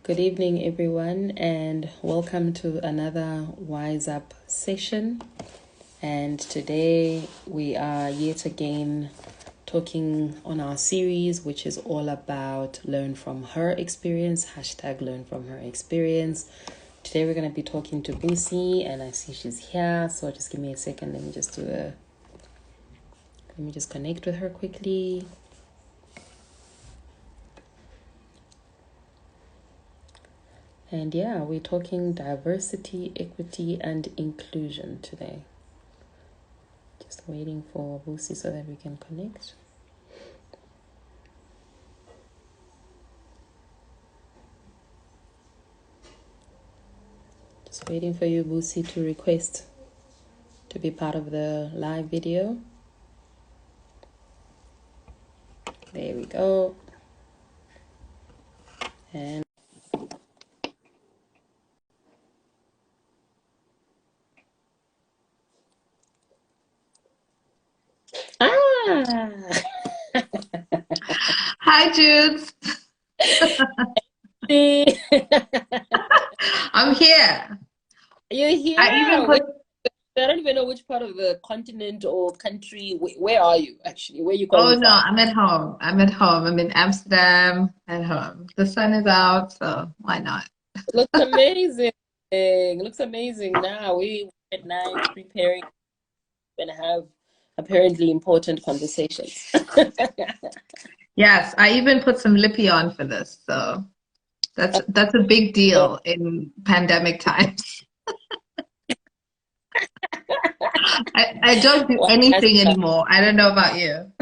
Good evening, everyone, and welcome to another Wise Up session. And today we are yet again talking on our series, which is all about learn from her experience, hashtag learn from her experience. Today we're going to be talking to Busi, and I see she's here, so just give me a second. Let me just connect with her quickly. And yeah, we're talking diversity, equity, and inclusion today. Just waiting for Busi so that we can connect. Just waiting for you, Busi, to request to be part of the live video. There we go. And Hi, Judith. I'm here. You're here. I don't even know which part of the continent or country. Where are you actually? Where are you calling Oh from? no, I'm at home. I'm in Amsterdam at home. The sun is out, so why not? It looks amazing. It looks amazing now. We at night preparing and have apparently important conversations. Yes, I even put some lippy on for this, so that's a big deal in pandemic times. I don't do anything anymore. I don't know about you.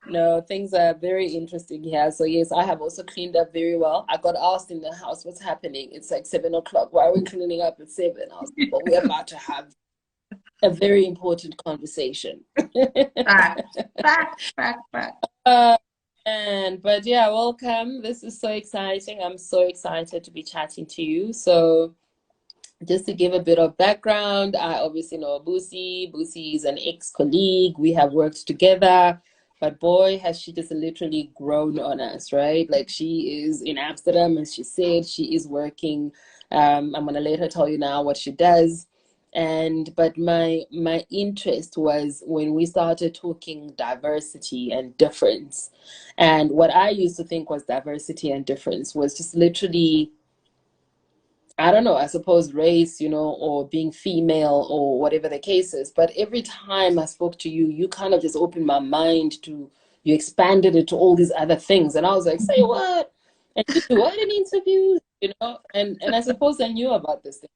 No, things are very interesting here. So yes, I have also cleaned up very well. I got asked in the house, what's happening? It's like 7 o'clock. Why are we cleaning up at 7? I was like, well, we're about to have a very important conversation. Back. But yeah, welcome. This is so exciting. I'm so excited to be chatting to you. So just to give a bit of background, I obviously know Busi. Busi is an ex-colleague. We have worked together, but boy, has she just literally grown on us, right? Like she is in Amsterdam, as she said, she is working. I'm gonna let her tell you now what she does. But my interest was when we started talking diversity and difference. And what I used to think was diversity and difference was just literally, I don't know, I suppose race, or being female or whatever the case is. But every time I spoke to you, you kind of just opened my mind you expanded it to all these other things. And I was like, say what? And you do what in interviews, And I suppose I knew about this thing.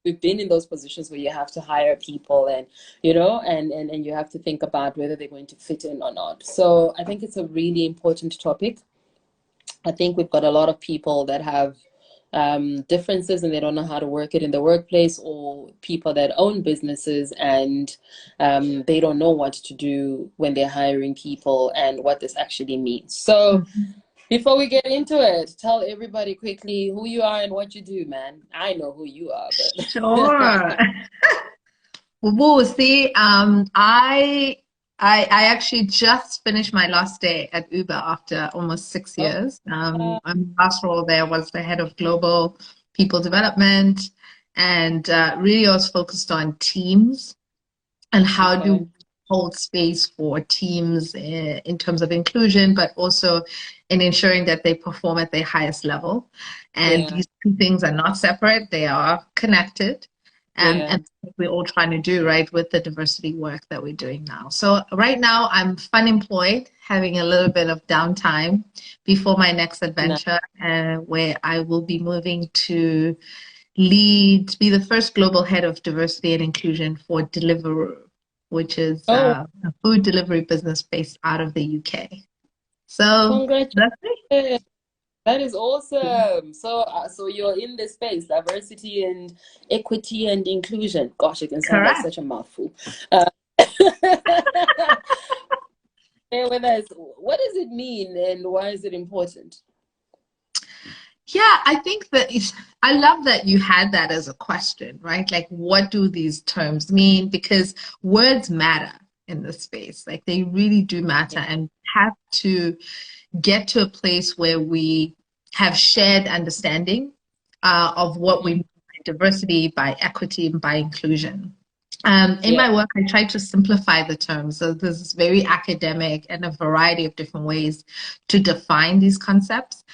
We've been in those positions where you have to hire people and, and you have to think about whether they're going to fit in or not. So I think it's a really important topic. I think we've got a lot of people that have differences and they don't know how to work it in the workplace, or people that own businesses and they don't know what to do when they're hiring people and what this actually means. So before we get into it, tell everybody quickly who you are and what you do, man. I know who you are, but Sure. Busi, I actually just finished my last day at Uber after almost 6 years. My last role there was the head of global people development, and really I was focused on teams and how do we hold space for teams in terms of inclusion, but also in ensuring that they perform at their highest level. And these two things are not separate, they are connected. And that's what we're all trying to do, right, with the diversity work that we're doing now. So right now I'm unemployed, having a little bit of downtime before my next adventure, where I will be moving to be the first global head of diversity and inclusion for Deliveroo, which is a food delivery business based out of the UK. So congratulations. That is awesome. So you're in this space, diversity and equity and inclusion. Gosh, it can sound like such a mouthful. Share with us, what does it mean and why is it important? Yeah, I think I love that you had that as a question, right? Like, what do these terms mean? Because words matter in this space. Like, they really do matter, and have to get to a place where we have shared understanding of what we mean by diversity, by equity, and by inclusion. In my work, I try to simplify the terms. So this very academic and a variety of different ways to define these concepts.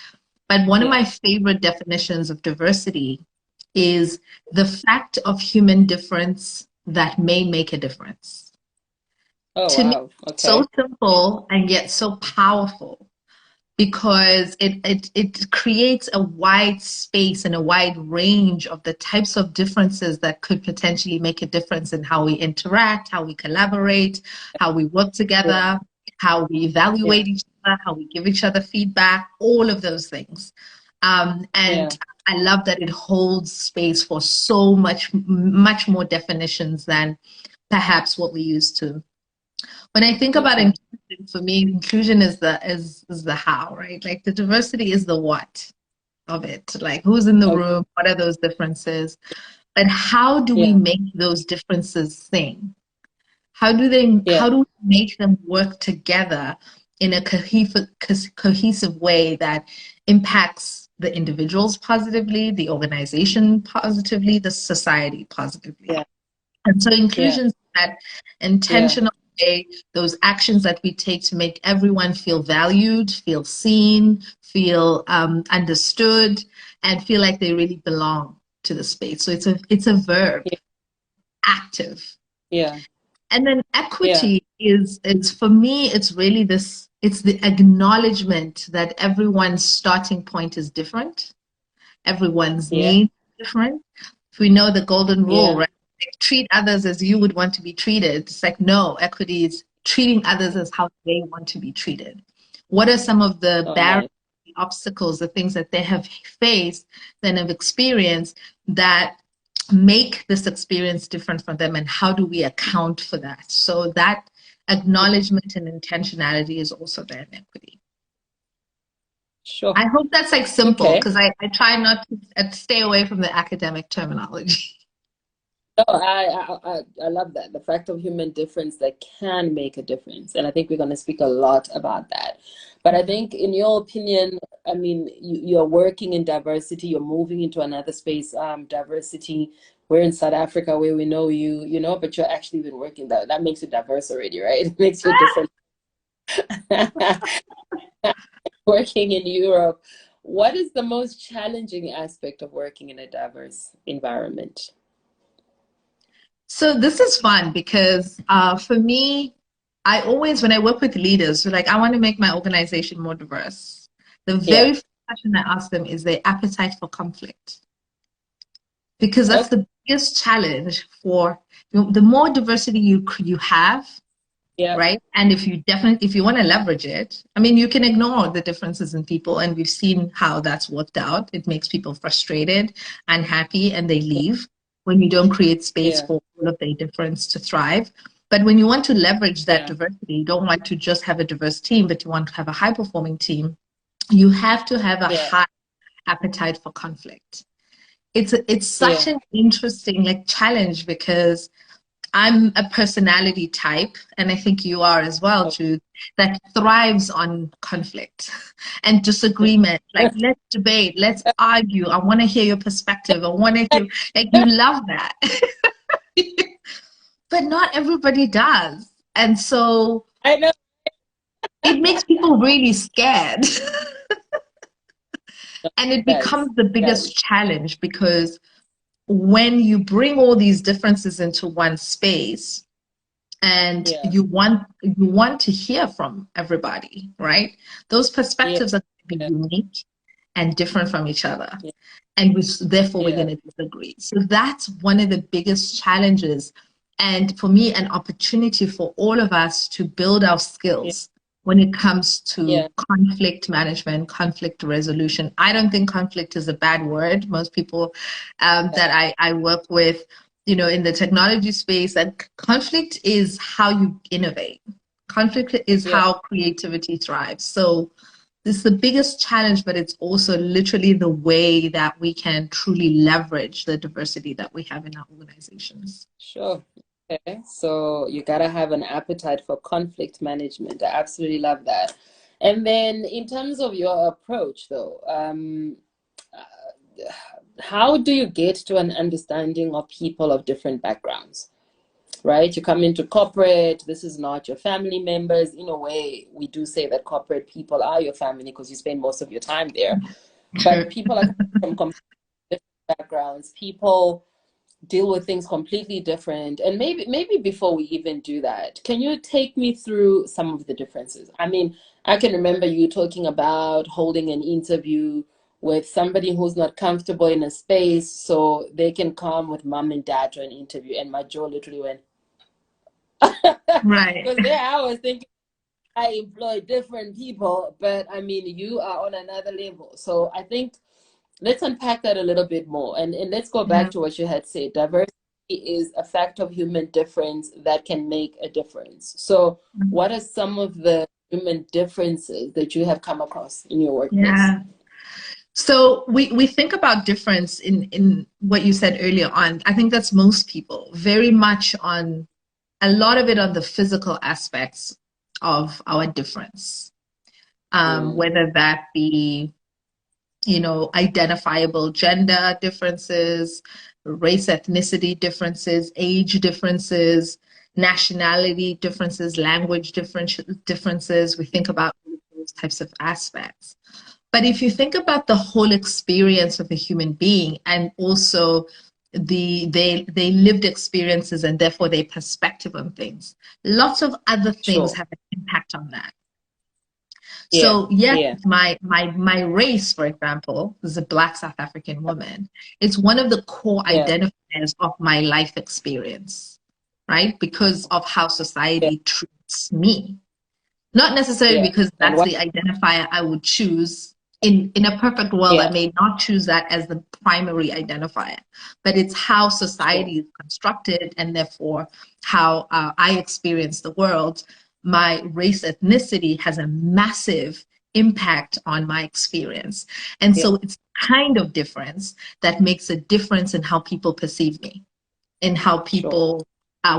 But one of my favorite definitions of diversity is the fact of human difference that may make a difference. Oh, to wow. me, so simple and yet so powerful, because it creates a wide space and a wide range of the types of differences that could potentially make a difference in how we interact, how we collaborate, how we work together, how we evaluate each other, how we give each other feedback, all of those things. And I love that it holds space for so much more definitions than perhaps what we used to. When I think about inclusion, for me, inclusion is the how, right? Like the diversity is the what of it. Like who's in the room, what are those differences? But how do we make those differences sing? How do we make them work together in a cohesive way that impacts the individuals positively, the organization positively, the society positively? And so inclusion is that intentional way, those actions that we take to make everyone feel valued, feel seen, feel understood, and feel like they really belong to the space. So it's a verb, active. And then equity is for me, it's really this, it's the acknowledgement that everyone's starting point is different. Everyone's needs are different. If we know the golden rule, right? Like, treat others as you would want to be treated. It's like, no, equity is treating others as how they want to be treated. What are some of the barriers, the obstacles, the things that they have faced, then have experienced that make this experience different for them, and how do we account for that? So that acknowledgement and intentionality is also there in equity. Sure. I hope that's like simple, because I try not to stay away from the academic terminology. Oh, I love that. The fact of human difference that can make a difference. And I think we're going to speak a lot about that. But I think, in your opinion, I mean, you're working in diversity, you're moving into another space, diversity. We're in South Africa where we know you know, but you're actually been working that makes you diverse already, right? It makes you different. Working in Europe. What is the most challenging aspect of working in a diverse environment? So this is fun because for me, I always, when I work with leaders, so like I want to make my organization more diverse. The very first question I ask them is their appetite for conflict. Because that's the biggest challenge for, the more diversity you have, right? And if you want to leverage it, I mean, you can ignore the differences in people, and we've seen how that's worked out. It makes people frustrated, unhappy, and they leave when you don't create space for all of their difference to thrive. But when you want to leverage that diversity, you don't want to just have a diverse team, but you want to have a high-performing team, you have to have a high appetite for conflict. It's such an interesting challenge, because I'm a personality type, and I think you are as well, Jude, that thrives on conflict and disagreement. Like, let's debate, let's argue. I want to hear your perspective. I want to hear, you love that. But not everybody does. And so I know it makes people really scared. And it becomes the biggest challenge, because when you bring all these differences into one space, and you want to hear from everybody, right? Those perspectives are going to be unique and different from each other. And therefore we're going to disagree. So that's one of the biggest challenges. And for me, an opportunity for all of us to build our skills when it comes to conflict management, conflict resolution. I don't think conflict is a bad word. Most people that I work with, in the technology space, and conflict is how you innovate. Conflict is how creativity thrives. So this is the biggest challenge, but it's also literally the way that we can truly leverage the diversity that we have in our organizations. Sure. Okay. So you got to have an appetite for conflict management. I absolutely love that. And then in terms of your approach, though, how do you get to an understanding of people of different backgrounds? Right? You come into corporate, this is not your family members. In a way, we do say that corporate people are your family because you spend most of your time there. But people are from completely different backgrounds. People deal with things completely different. And maybe before we even do that, can you take me through some of the differences? I mean, I can remember you talking about holding an interview with somebody who's not comfortable in a space so they can come with mom and dad to an interview, and my jaw literally went Right. because there I was thinking I employ different people, but I mean you are on another level. So I think let's unpack that a little bit more, and let's go back to what you had said. Diversity is a fact of human difference that can make a difference. So what are some of the human differences that you have come across in your workplace? Yeah. So we think about difference in what you said earlier on. I think that's most people, very much on a lot of it on the physical aspects of our difference, whether that be, you know, identifiable gender differences, race, ethnicity differences, age differences, nationality differences, language differences. We think about those types of aspects. But if you think about the whole experience of a human being and also they lived experiences and therefore their perspective on things, lots of other things have an impact on that. So yes, my race, for example, is a Black South African woman. It's one of the core identifiers of my life experience, right? Because of how society treats me. Not necessarily because that's the identifier I would choose. In a perfect world, I may not choose that as the primary identifier, but it's how society is constructed and therefore how I experience the world. My race, ethnicity has a massive impact on my experience. And so it's kind of difference that makes a difference in how people perceive me, in how people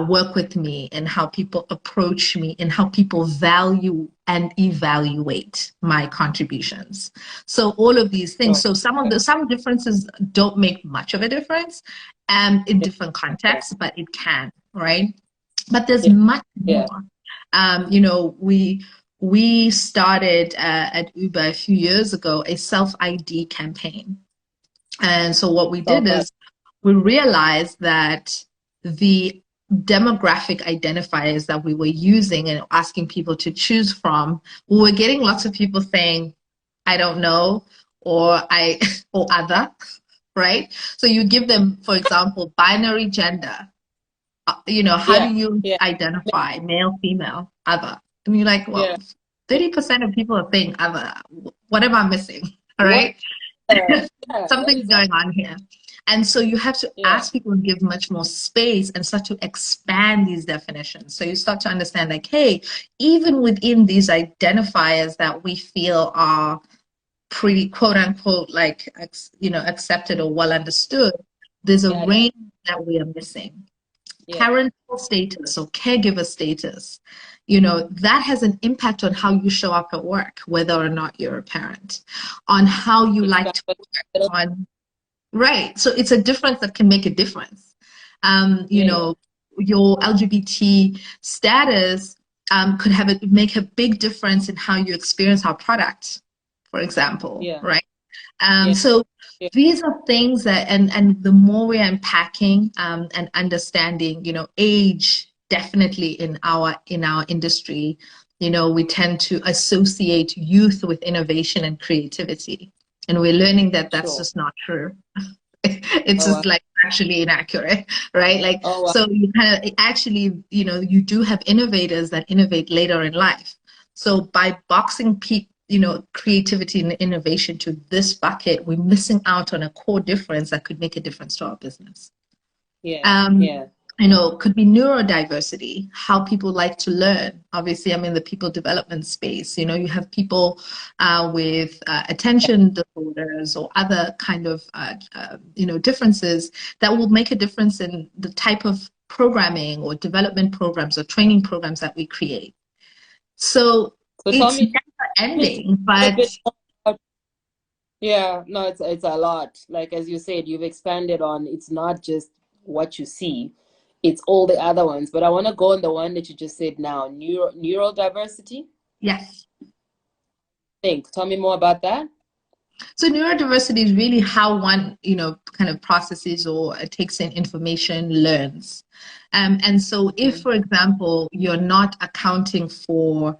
work with me, and how people approach me, and how people value and evaluate my contributions. So all of these things. So some differences don't make much of a difference in different contexts, but it can, right? But there's much more. You know, we started at Uber a few years ago a self-ID campaign. And so what we did is we realized that the demographic identifiers that we were using and asking people to choose from, we were getting lots of people saying, I don't know, or or other, right? So you give them, for example, binary gender. You know, how do you identify male, female, other? And you're like, well, 30% of people are saying other. What am I missing? All right. Something's going on here. And so you have to ask people and give much more space and start to expand these definitions. So you start to understand, like, hey, even within these identifiers that we feel are pretty, quote unquote, like, you know, accepted or well understood, there's a range that we are missing. Parental status or caregiver status, you know, that has an impact on how you show up at work, whether or not you're a parent, on how you like to work, on, right. So it's a difference that can make a difference. You know, your LGBT status could make a big difference in how you experience our product, for example, right? So these are things that, and the more we're unpacking and understanding, you know, age definitely in our industry, you know, we tend to associate youth with innovation and creativity, and we're learning that that's just not true. It's just like actually inaccurate, right? Like, so you kind of actually, you know, you do have innovators that innovate later in life. So by boxing people, you know, creativity and innovation to this bucket, we're missing out on a core difference that could make a difference to our business. You know, could be neurodiversity, how people like to learn. Obviously, I'm in the people development space. You know, you have people with attention disorders or other kind of, you know, differences that will make a difference in the type of programming or development programs or training programs that we create. So So tell It's me never ending, a but bit more about, yeah, no, it's a lot. Like as you said, you've expanded on it's not just what you see, it's all the other ones. But I want to go on the one that you just said now, neural diversity. yes. Tell me more about that. So neurodiversity is really how one, kind of processes or takes in information, learns. And so if, Mm. for example, you're not accounting for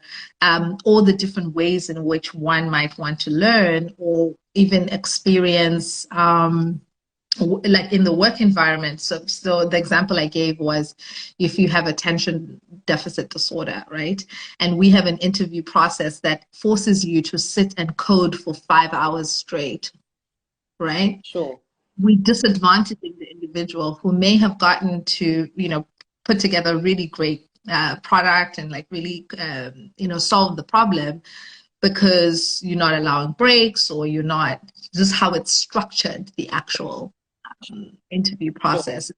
all the different ways in which one might want to learn or even experience, like in the work environment. So the example I gave was if you have attention deficit disorder, right? And we have an interview process that forces you to sit and code for 5 hours straight, right? Sure. We disadvantaging the individual who may have gotten to, put together a really great product and like really, solve the problem because you're not allowing breaks or you're not, just how it's structured, the actual interview Sure. process.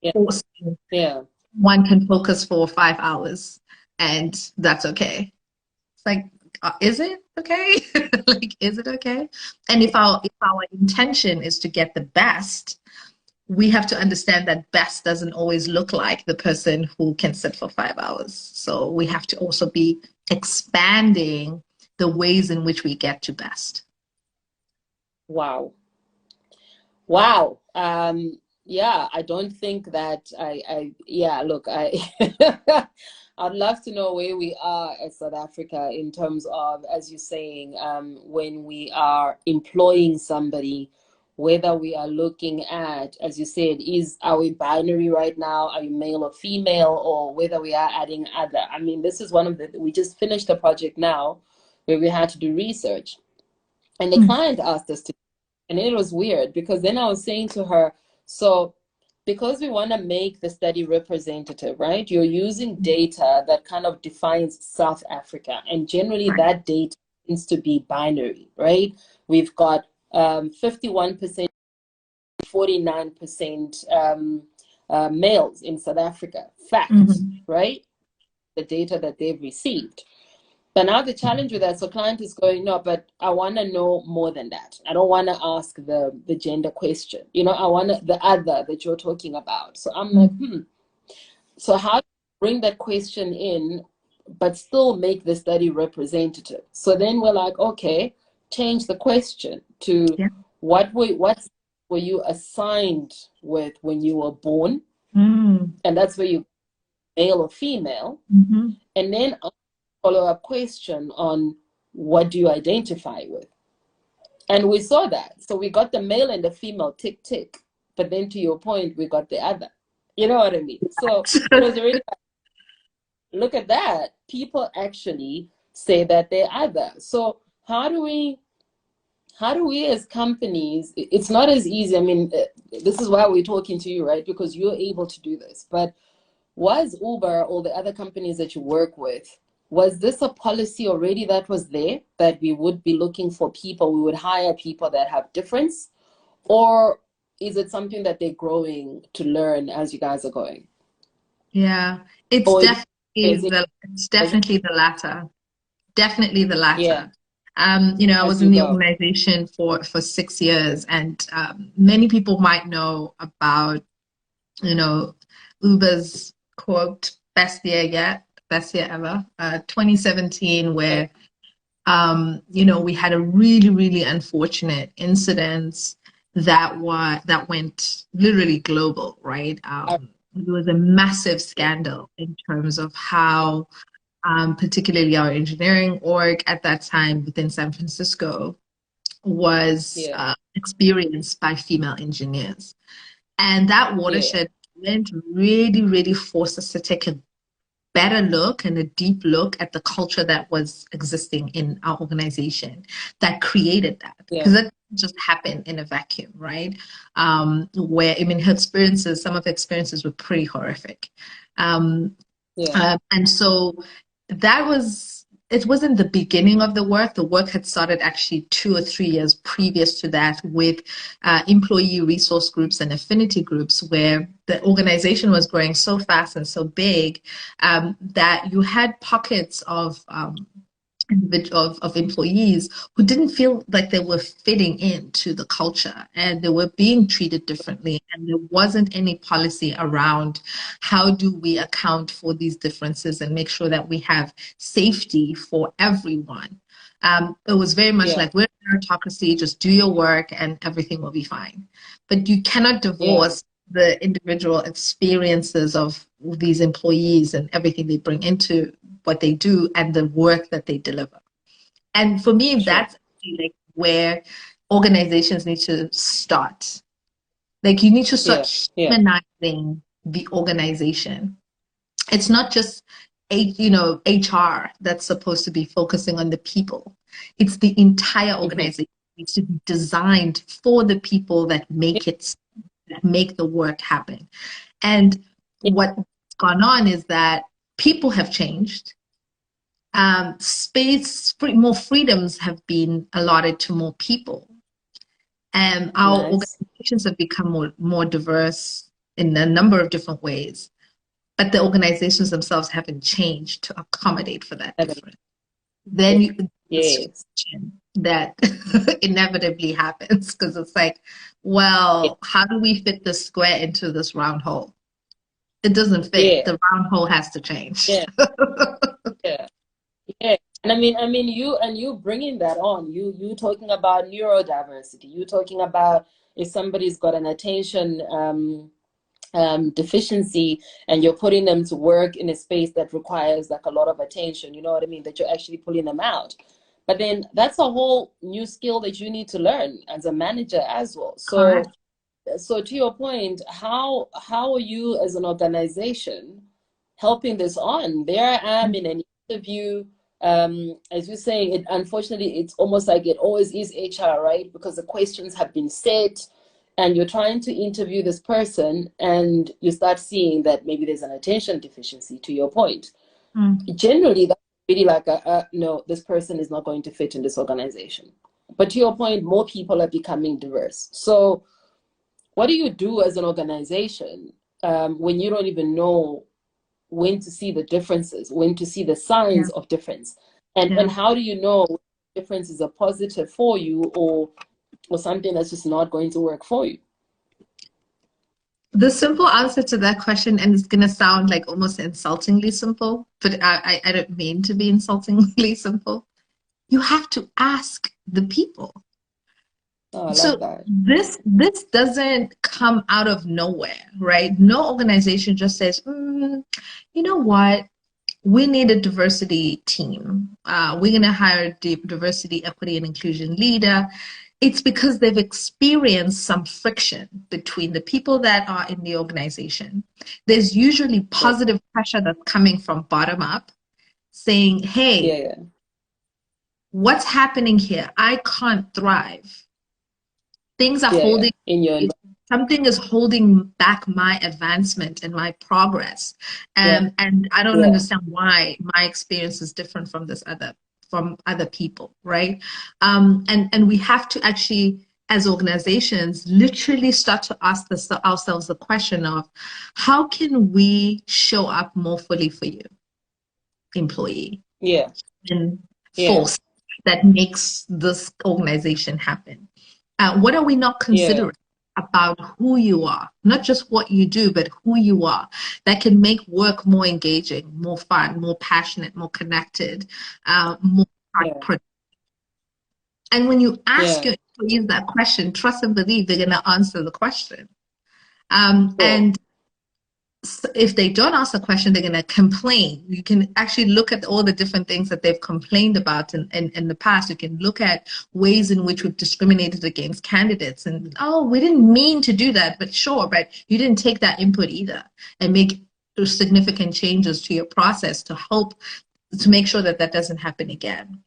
Yeah. Forcing Yeah. one can focus for 5 hours and that's okay. It's like, is it okay? Like, is it okay? And if our intention is to get the best, we have to understand that best doesn't always look like the person who can sit for 5 hours. So we have to also be expanding the ways in which we get to best. Wow. Wow. Yeah, I don't think that yeah, look, I'd love to know where we are as South Africa in terms of, as you're saying, when we are employing somebody, whether we are looking at, as you said, are we binary right now? Are you male or female? Or whether we are adding other. I mean, this is we just finished a project now where we had to do research. And the client asked us to. And it was weird because then I was saying to her, so because we want to make the study representative, right? You're using data that kind of defines South Africa. And generally Right. that data tends to be binary, right? We've got 51%, 49% males in South Africa. Facts, right? The data that they've received. But now the challenge with that, so client is going, no, but I want to know more than that. I don't want to ask the gender question. I want the other that you're talking about. So I'm like, so how do you bring that question in, but still make the study representative? So then we're like, okay, change the question to what were you assigned with when you were born? And that's where you male or female. And then follow-up question on what do you identify with? And we saw that. So we got the male and the female tick, tick. But then to your point, we got the other. You know what I mean? So it was really, look at that. People actually say that they're other. So how do we as companies, it's not as easy. I mean, this is why we're talking to you, right? Because you're able to do this. But was Uber or the other companies that you work with, was this a policy already that was there, that we would be looking for people, we would hire people that have difference? Or is it something that they're growing to learn as you guys are going? Yeah, it's Or definitely the latter. Definitely the yeah, latter. I as was you in the go. organization for 6 years, and many people might know about, Uber's quote, best year yet, best year ever, 2017, where, we had a really, really unfortunate incident that went literally global, right? It was a massive scandal in terms of how, particularly our engineering org at that time within San Francisco was Yeah, experienced by female engineers. And that yeah, watershed event really, really forced us to take a better look and a deep look at the culture that was existing in our organization that created that. yeah, Because that just happened in a vacuum, right? Where, I mean, some of her experiences were pretty horrific. yeah, And so it wasn't the beginning of the work. The work had started actually 2 or 3 years previous to that with employee resource groups and affinity groups, where the organization was growing so fast and so big that you had pockets of of employees who didn't feel like they were fitting into the culture, and they were being treated differently, and there wasn't any policy around how do we account for these differences and make sure that we have safety for everyone. It was very much like, we're a meritocracy, just do your work and everything will be fine. But you cannot divorce the individual experiences of these employees and everything they bring into what they do and the work that they deliver. And for me, that's like where organizations need to start. Like, you need to start humanizing the organization. It's not just HR that's supposed to be focusing on the people. It's the entire organization needs to be designed for the people that make the work happen. And what's gone on is that people have changed. More freedoms have been allotted to more people. And our organizations have become more diverse in a number of different ways. But the organizations themselves haven't changed to accommodate for that difference. Then that inevitably happens, because it's like, well, how do we fit the square into this round hole? It doesn't fit. The round hole has to change. And I mean, you bringing that on, you talking about neurodiversity, you talking about if somebody's got an attention deficiency and you're putting them to work in a space that requires like a lot of attention, you know what I mean, that you're actually pulling them out. But then that's a whole new skill that you need to learn as a manager as well. So to your point, how are you as an organization helping this on? There I am in an interview, as you're saying, unfortunately, it's almost like it always is HR, right? Because the questions have been set and you're trying to interview this person and you start seeing that maybe there's an attention deficiency, to your point. Generally, that's really like no, this person is not going to fit in this organization. But to your point, more people are becoming diverse. So what do you do as an organization when you don't even know when to see the differences, when to see the signs of difference? And how do you know when difference is a positive for you or something that's just not going to work for you? The simple answer to that question, and it's going to sound like almost insultingly simple, but I don't mean to be insultingly simple. You have to ask the people. Oh, I love that. This doesn't come out of nowhere, right? No organization just says, you know what? We need a diversity team. We're going to hire a diversity, equity, and inclusion leader. It's because they've experienced some friction between the people that are in the organization. There's usually positive pressure that's coming from bottom up saying, hey, what's happening here? I can't thrive. Things are holding, something is holding back my advancement and my progress. And I don't understand why my experience is different from other people, right? And we have to actually, as organizations, literally start to ask ourselves the question of, how can we show up more fully for you, employee? And force that makes this organization happen. What are we not considering about who you are? Not just what you do, but who you are, that can make work more engaging, more fun, more passionate, more connected, more productive. And when you ask your employees that question, trust and believe they're going to answer the question. And if they don't ask the question, they're going to complain. You can actually look at all the different things that they've complained about in the past. You can look at ways in which we've discriminated against candidates and, oh, we didn't mean to do that, but sure, but you didn't take that input either and make significant changes to your process to help to make sure that that doesn't happen again,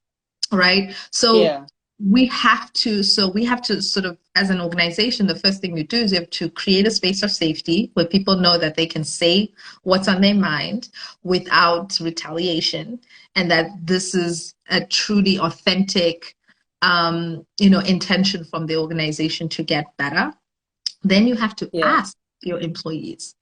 right? So we have to sort of, as an organization, the first thing we do is we have to create a space of safety where people know that they can say what's on their mind without retaliation, and that this is a truly authentic, intention from the organization to get better. Then you have to ask your employees,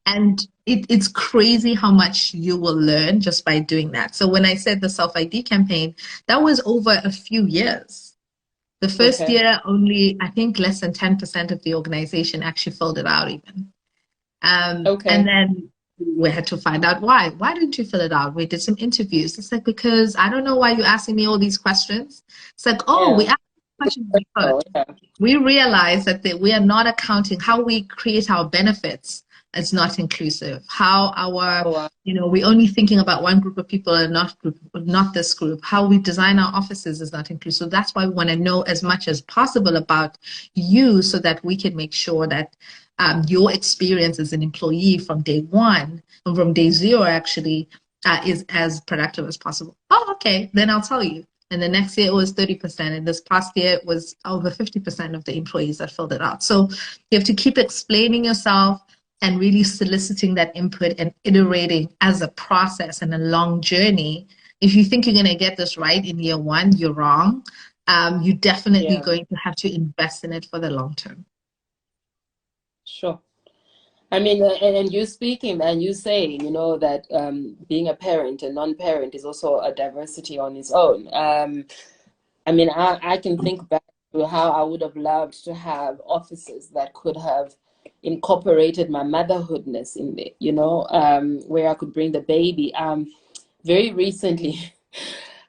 And it's crazy how much you will learn just by doing that. So when I said the self-ID campaign, that was over a few years. The first Okay. year, only, I think, less than 10% of the organization actually filled it out even. And Okay. then we had to find out why. Why didn't you fill it out? We did some interviews. It's like, because I don't know why you're asking me all these questions. It's like, oh, we Yeah. asked questions because Oh, yeah. we realize that we are not accounting how we create our benefits. It's not inclusive. How our, Oh, wow. we're only thinking about one group of people and not this group. How we design our offices is not inclusive. That's why we want to know as much as possible about you so that we can make sure that your experience as an employee from day one, and from day zero actually, is as productive as possible. Oh, okay, then I'll tell you. And the next year it was 30%. And this past year it was over 50% of the employees that filled it out. So you have to keep explaining yourself and really soliciting that input and iterating as a process and a long journey. If you think you're going to get this right in year one, you're wrong. You're definitely Yeah. going to have to invest in it for the long term. Sure. I mean, and you speaking and you saying, that being a parent and non-parent is also a diversity on its own. I mean, I can think back to how I would have loved to have offices that could have incorporated my motherhoodness in there, where I could bring the baby. Very recently,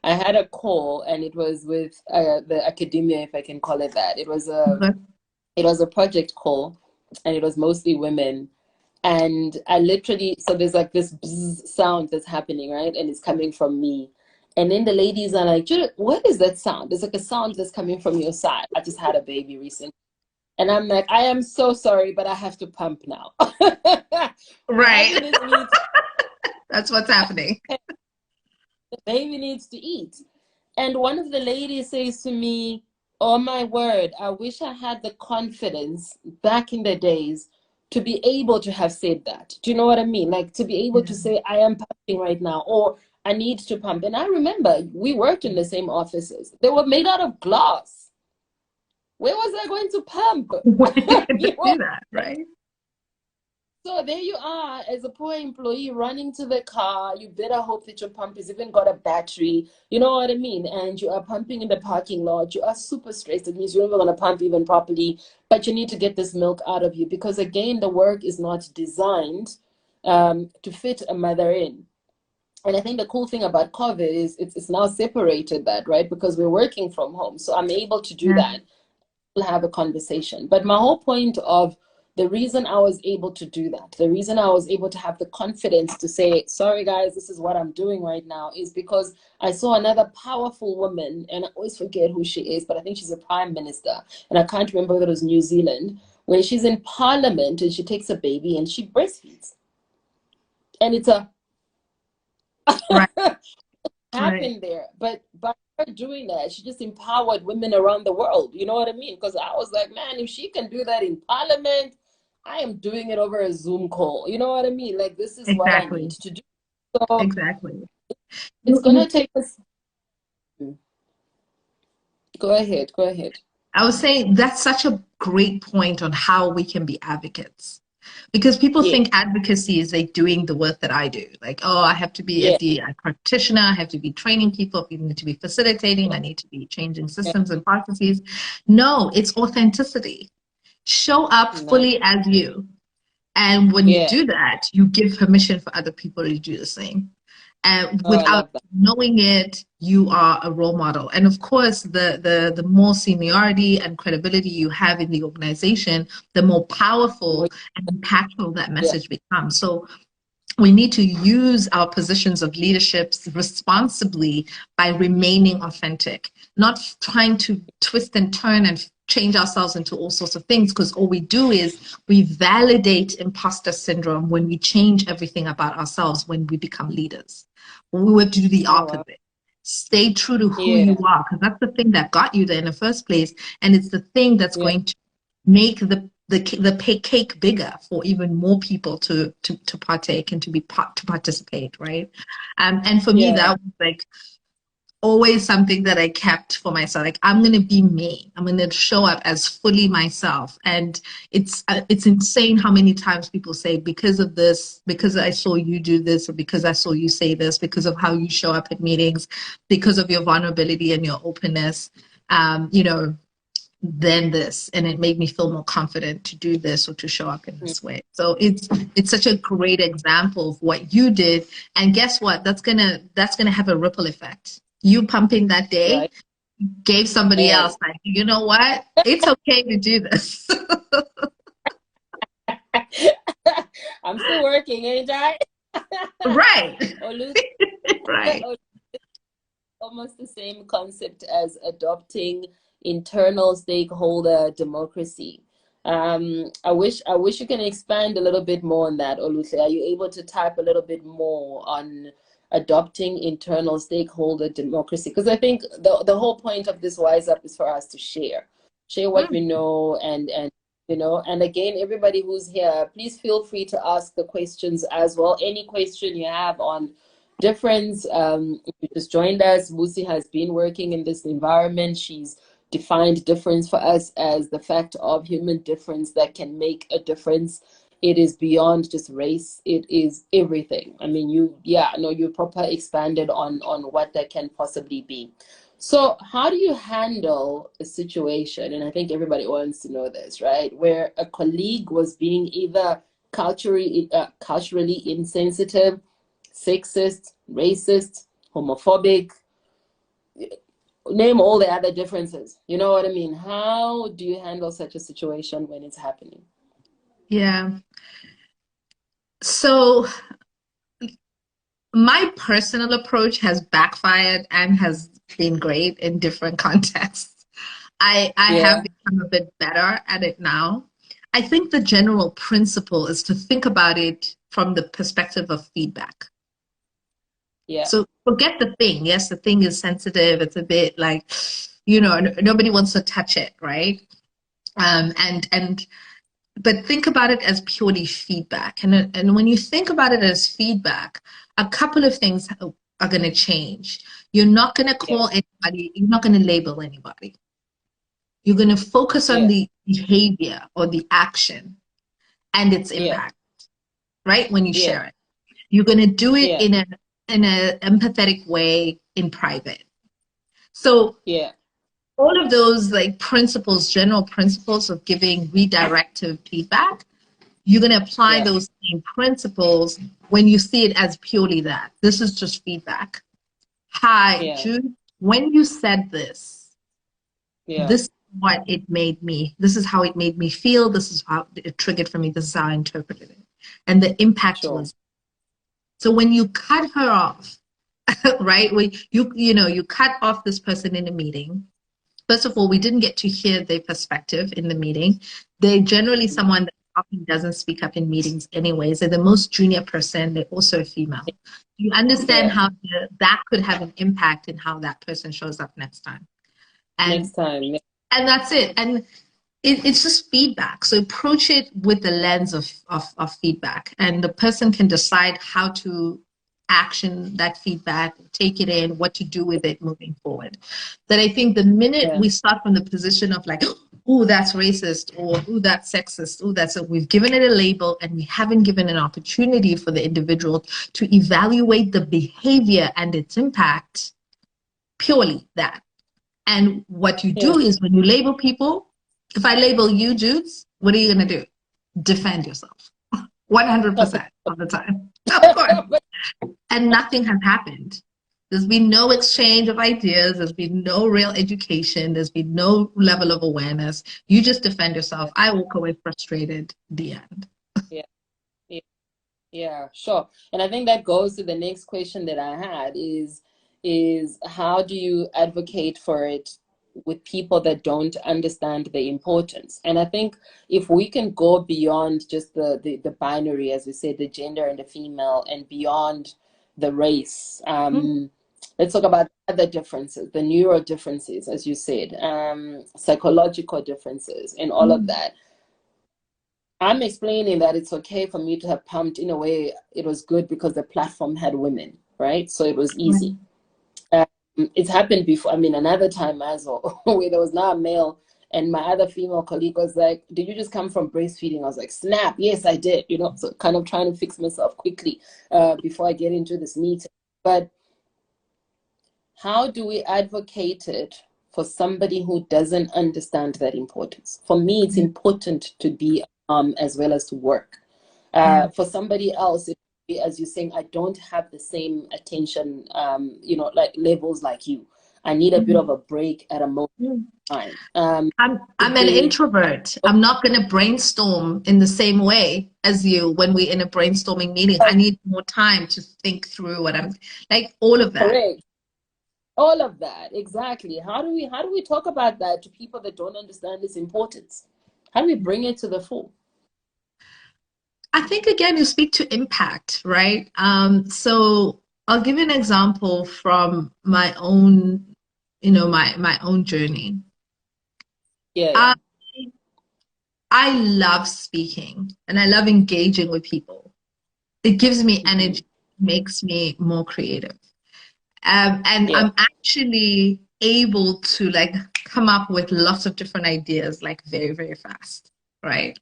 I had a call, and it was with the academia, if I can call it that. Okay. It was a project call, and it was mostly women. And I literally, so there's like this bzz sound that's happening, right? And it's coming from me. And then the ladies are like, Judith, what is that sound? There's like a sound that's coming from your side. I just had a baby recently. And I'm like, I am so sorry, but I have to pump now. Right. That's what's happening. The baby needs to eat. And one of the ladies says to me, oh my word, I wish I had the confidence back in the days to be able to have said that. Do you know what I mean? Like to be able to say, I am pumping right now, or I need to pump. And I remember we worked in the same offices. They were made out of glass. Where was I going to pump? Why did you do that, right? So there you are, as a poor employee running to the car. You better hope that your pump has even got a battery. You know what I mean? And you are pumping in the parking lot. You are super stressed. It means you're never going to pump even properly. But you need to get this milk out of you because, again, the work is not designed to fit a mother in. And I think the cool thing about COVID is it's now separated that, right? Because we're working from home. So I'm able to do Yeah. that. We'll have a conversation. But my whole point of the reason I was able to do that, the reason I was able to have the confidence to say, sorry guys, this is what I'm doing right now, is because I saw another powerful woman, and I always forget who she is, but I think she's a prime minister, and I can't remember whether it was New Zealand, when she's in parliament and she takes a baby and she breastfeeds. And it's a Right. happened there. But by her doing that, she just empowered women around the world. You know what I mean? Because I was like, man, if she can do that in parliament, I am doing it over a Zoom call. You know what I mean? Like, this is what I need Exactly. to do. So Exactly. it's going to take us. Go ahead. Go ahead. I was saying that's such a great point on how we can be advocates. Because people Yeah. think advocacy is like doing the work that I do. Like, oh, I have to be a Yeah. DEI practitioner, I have to be training people, I need to be facilitating, I need to be changing Yeah. systems and processes. No, it's authenticity. Show up Nice. fully as you. And when you Yeah. do that, you give permission for other people to do the same. And Oh, I without love that. knowing it, you are a role model. And of course, the more seniority and credibility you have in the organization, the more powerful and impactful that Yeah. message becomes. So we need to use our positions of leadership responsibly by remaining authentic, not trying to twist and turn and change ourselves into all sorts of things, because all we do is we validate imposter syndrome when we change everything about ourselves when we become leaders. We have to do the Oh, wow. opposite. Stay true to who you Yeah. are, because that's the thing that got you there in the first place, and it's the thing that's Yeah. going to make the cake bigger for even more people to partake and to participate, right? And for me, Yeah. that was like always something that I kept for myself. Like, I'm going to be me. I'm going to show up as fully myself. And it's insane how many times people say, because of this, because I saw you do this, or because I saw you say this, because of how you show up at meetings, because of your vulnerability and your openness, you know, then this, and it made me feel more confident to do this or to show up in this way. So it's such a great example of what you did. And guess what? That's gonna have a ripple effect. You pumping that day Right. gave somebody else, Hey. like, you know what? It's okay to do this. I'm still working, ain't I? Right. Olu- Right. almost the same concept as adopting internal stakeholder democracy. I wish you can expand a little bit more on that, Oluse. Are you able to type a little bit more on adopting internal stakeholder democracy? Because I think the whole point of this Wise Up is for us to share what we know, and you know, and again, everybody who's here, please feel free to ask the questions as well. Any question you have on difference. If you just joined us, Busi has been working in this environment. She's defined difference for us as the fact of human difference that can make a difference. It is beyond just race. It is everything. I mean, you proper expanded on what that can possibly be. So how do you handle a situation, and I think everybody wants to know this, right, where a colleague was being either culturally insensitive, sexist, racist, homophobic, name all the other differences. You know what I mean? How do you handle such a situation when it's happening? Yeah. So my personal approach has backfired and has been great in different contexts. I have Yeah, become a bit better at it now. I think the general principle is to think about it from the perspective of feedback. yeah, So forget the thing. Yes, the thing is sensitive. It's a bit like, you know, nobody wants to touch it, right? And but think about it as purely feedback. And when you think about it as feedback, a couple of things are going to change. You're not going to yeah, call anybody. You're not going to label anybody. You're going to focus on yeah, the behavior or the action and its yeah, impact, right? When you yeah, share it, you're going to do it yeah, in a empathetic way in private. So yeah, all of those like principles, general principles of giving redirective feedback, you're going to apply yeah, those same principles when you see it as purely that. This is just feedback. Hi, yeah, Jude, when you said this, yeah, this is what it made me. This is how it made me feel. This is how it triggered for me. This is how I interpreted it. And the impact sure. was so when you cut her off, right? When you cut off this person in a meeting. First of all, we didn't get to hear their perspective in the meeting. They're generally someone that often doesn't speak up in meetings anyways. They're the most junior person. They're also a female. You understand Yeah, how that could have an impact in how that person shows up next time. next And time. Yeah, and that's it. And it's just feedback. So approach it with the lens of feedback. And the person can decide how to action that feedback, take it in, what to do with it moving forward. That I think the minute yeah, we start from the position of like, oh, that's racist, or oh, that's sexist, oh, that's a, we've given it a label and we haven't given an opportunity for the individual to evaluate the behavior and its impact, purely that. And what you yeah. do is when you label people, if I label you, Judes, what are you going to do? Defend yourself 100% of the time. Of course. And nothing has happened. There's been no exchange of ideas. There's been no real education. There's been no level of awareness. You just defend yourself. I walk away frustrated. The end. Yeah, yeah, yeah, sure. And I think that goes to the next question that I had is how do you advocate for it with people that don't understand the importance? And I think if we can go beyond just the binary, as we said, the gender and the female, and beyond the race, let's talk about other differences, the neural differences, as you said, psychological differences, and all of Mm-hmm. that. I'm explaining that it's okay for me to have pumped. In a way, it was good because the platform had women, right? So it was easy. it's happened before. I mean, another time as well, where there was now a male, and my other female colleague was like, "Did you just come from breastfeeding?" I was like, "Snap, yes, I did." You know, so kind of trying to fix myself quickly before I get into this meeting. But how do we advocate it for somebody who doesn't understand that importance? For me, it's important to be as well as to work. For somebody else, it, as you're saying, I don't have the same attention, you know, like levels like you. I need a bit of a break at a moment in time. I'm an introvert. I'm not going to brainstorm in the same way as you when we're in a brainstorming meeting. I need more time to think through what I'm like, all of that. Correct. All of that, exactly. How do we talk about that to people that don't understand its importance? How do we bring it to the fore? I think again, you speak to impact, right? So I'll give you an example from my own, my own journey. Yeah. I love speaking and I love engaging with people. It gives me energy, makes me more creative. And I'm actually able to like come up with lots of different ideas like very, very fast, right?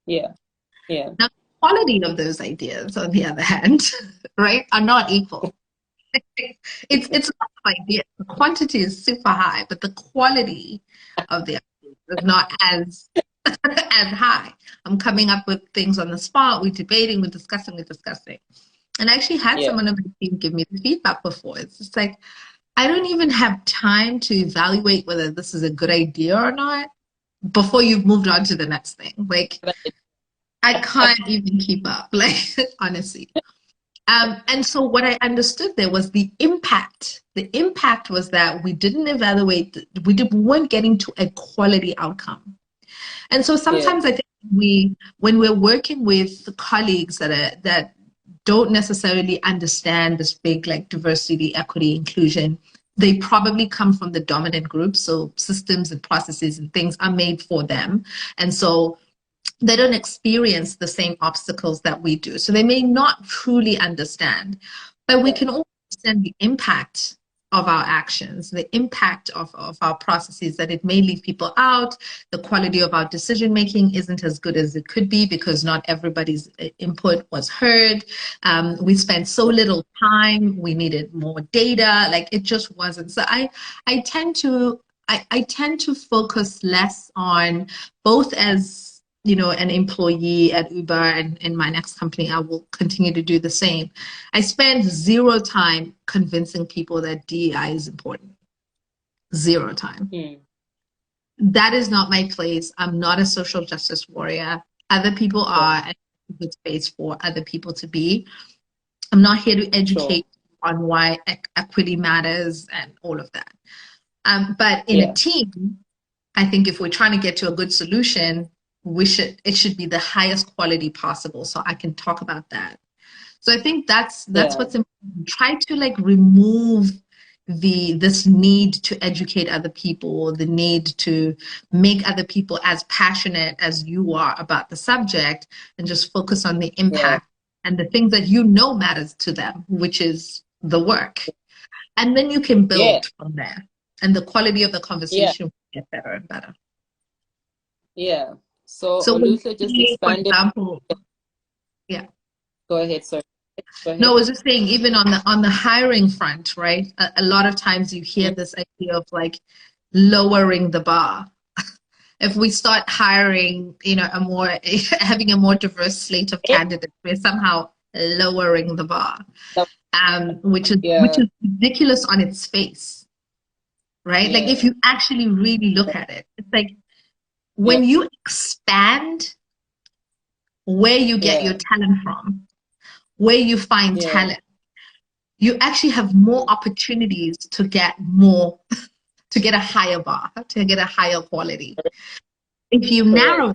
Yeah. Now, the quality of those ideas, on the other hand, right, are not equal. It's a lot of ideas. The quantity is super high, but the quality of the ideas is not as as high. I'm coming up with things on the spot. We're debating, we're discussing. And I actually had someone on my team give me the feedback before. It's just like, I don't even have time to evaluate whether this is a good idea or not before you've moved on to the next thing. Like, I can't even keep up, like, honestly. And so what I understood there was the impact. The impact was that we didn't evaluate, we weren't getting to a quality outcome. And so sometimes I think when we're working with colleagues that don't necessarily understand this big like diversity, equity, inclusion, they probably come from the dominant group. So systems and processes and things are made for them. And so they don't experience the same obstacles that we do. So they may not truly understand, but we can all understand the impact of our actions, the impact of our processes, that it may leave people out. The quality of our decision making isn't as good as it could be because not everybody's input was heard. We spent so little time. We needed more data. Like it just wasn't. So I tend to focus less on both as an employee at Uber, and in my next company, I will continue to do the same. I spend zero time convincing people that DEI is important. Zero time. That is not my place. I'm not a social justice warrior. Other people are, and it's a good space for other people to be. I'm not here to educate on why equity matters and all of that. But in a team, I think if we're trying to get to a good solution, it should be the highest quality possible. So I can talk about that. So I think that's what's important. Try to like remove this need to educate other people, the need to make other people as passionate as you are about the subject, and just focus on the impact and the things that matters to them, which is the work. And then you can build from there. And the quality of the conversation will get better and better. Yeah. So Olutha just expanded. For example, Go ahead, sorry. Go ahead. No, I was just saying, even on the hiring front, right? A lot of times you hear this idea of like lowering the bar. If we start hiring, having a more diverse slate of candidates, we're somehow lowering the bar, which is ridiculous on its face, right? Like if you actually really look at it, it's like when you expand where you get your talent from, where you find talent, you actually have more opportunities to get a higher bar, to get a higher quality. If you narrow,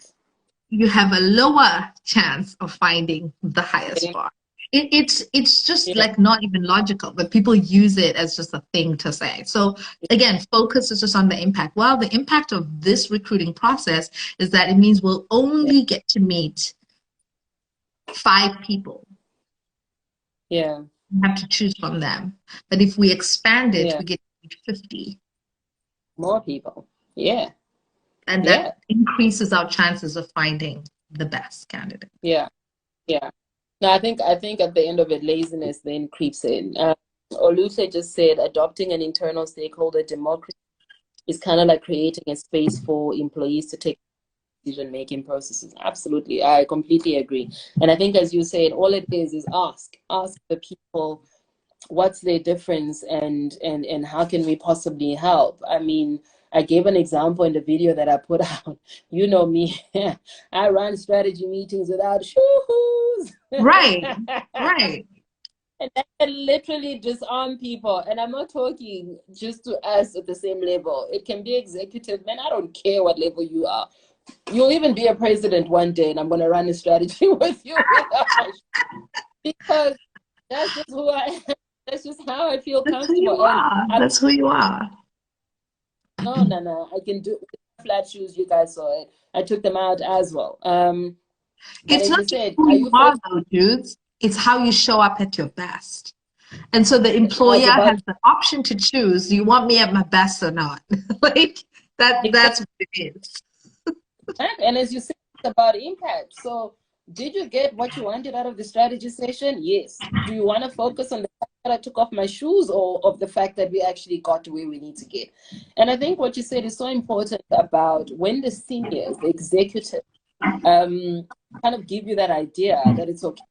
you have a lower chance of finding the highest bar. It's just like not even logical, but people use it as just a thing to say. So again, focus is just on the impact. Well, the impact of this recruiting process is that it means we'll only get to meet 5 people. We have to choose from them. But if we expand it, we get need 50. More people. Yeah. And Yeah. that increases our chances of finding the best candidate. Yeah. Yeah. No, I think at the end of it, laziness then creeps in. Oluse just said adopting an internal stakeholder democracy is kind of like creating a space for employees to take decision-making processes. Absolutely. I completely agree. And I think, as you said, all it is ask the people what's their difference and how can we possibly help. I mean, I gave an example in the video that I put out. You know me, I run strategy meetings without shoes. Right. And that can literally disarm people. And I'm not talking just to us at the same level. It can be executive. Man, I don't care what level you are. You'll even be a president one day, and I'm going to run a strategy with you. Because that's just who I am. That's just how I feel comfortable. That's who you are. No. I can do flat shoes. You guys saw it. I took them out as well. It's not who you are, though, Jude. It's how you show up at your best. And so the employer has the option to choose, do you want me at my best or not? Like that's what it is. And as you said, it's about impact. So did you get what you wanted out of the strategy session? Yes. Do you want to focus on the fact that I took off my shoes, or of the fact that we actually got to where we need to get? And I think what you said is so important about when the seniors, the executive, kind of give you that idea that it's okay.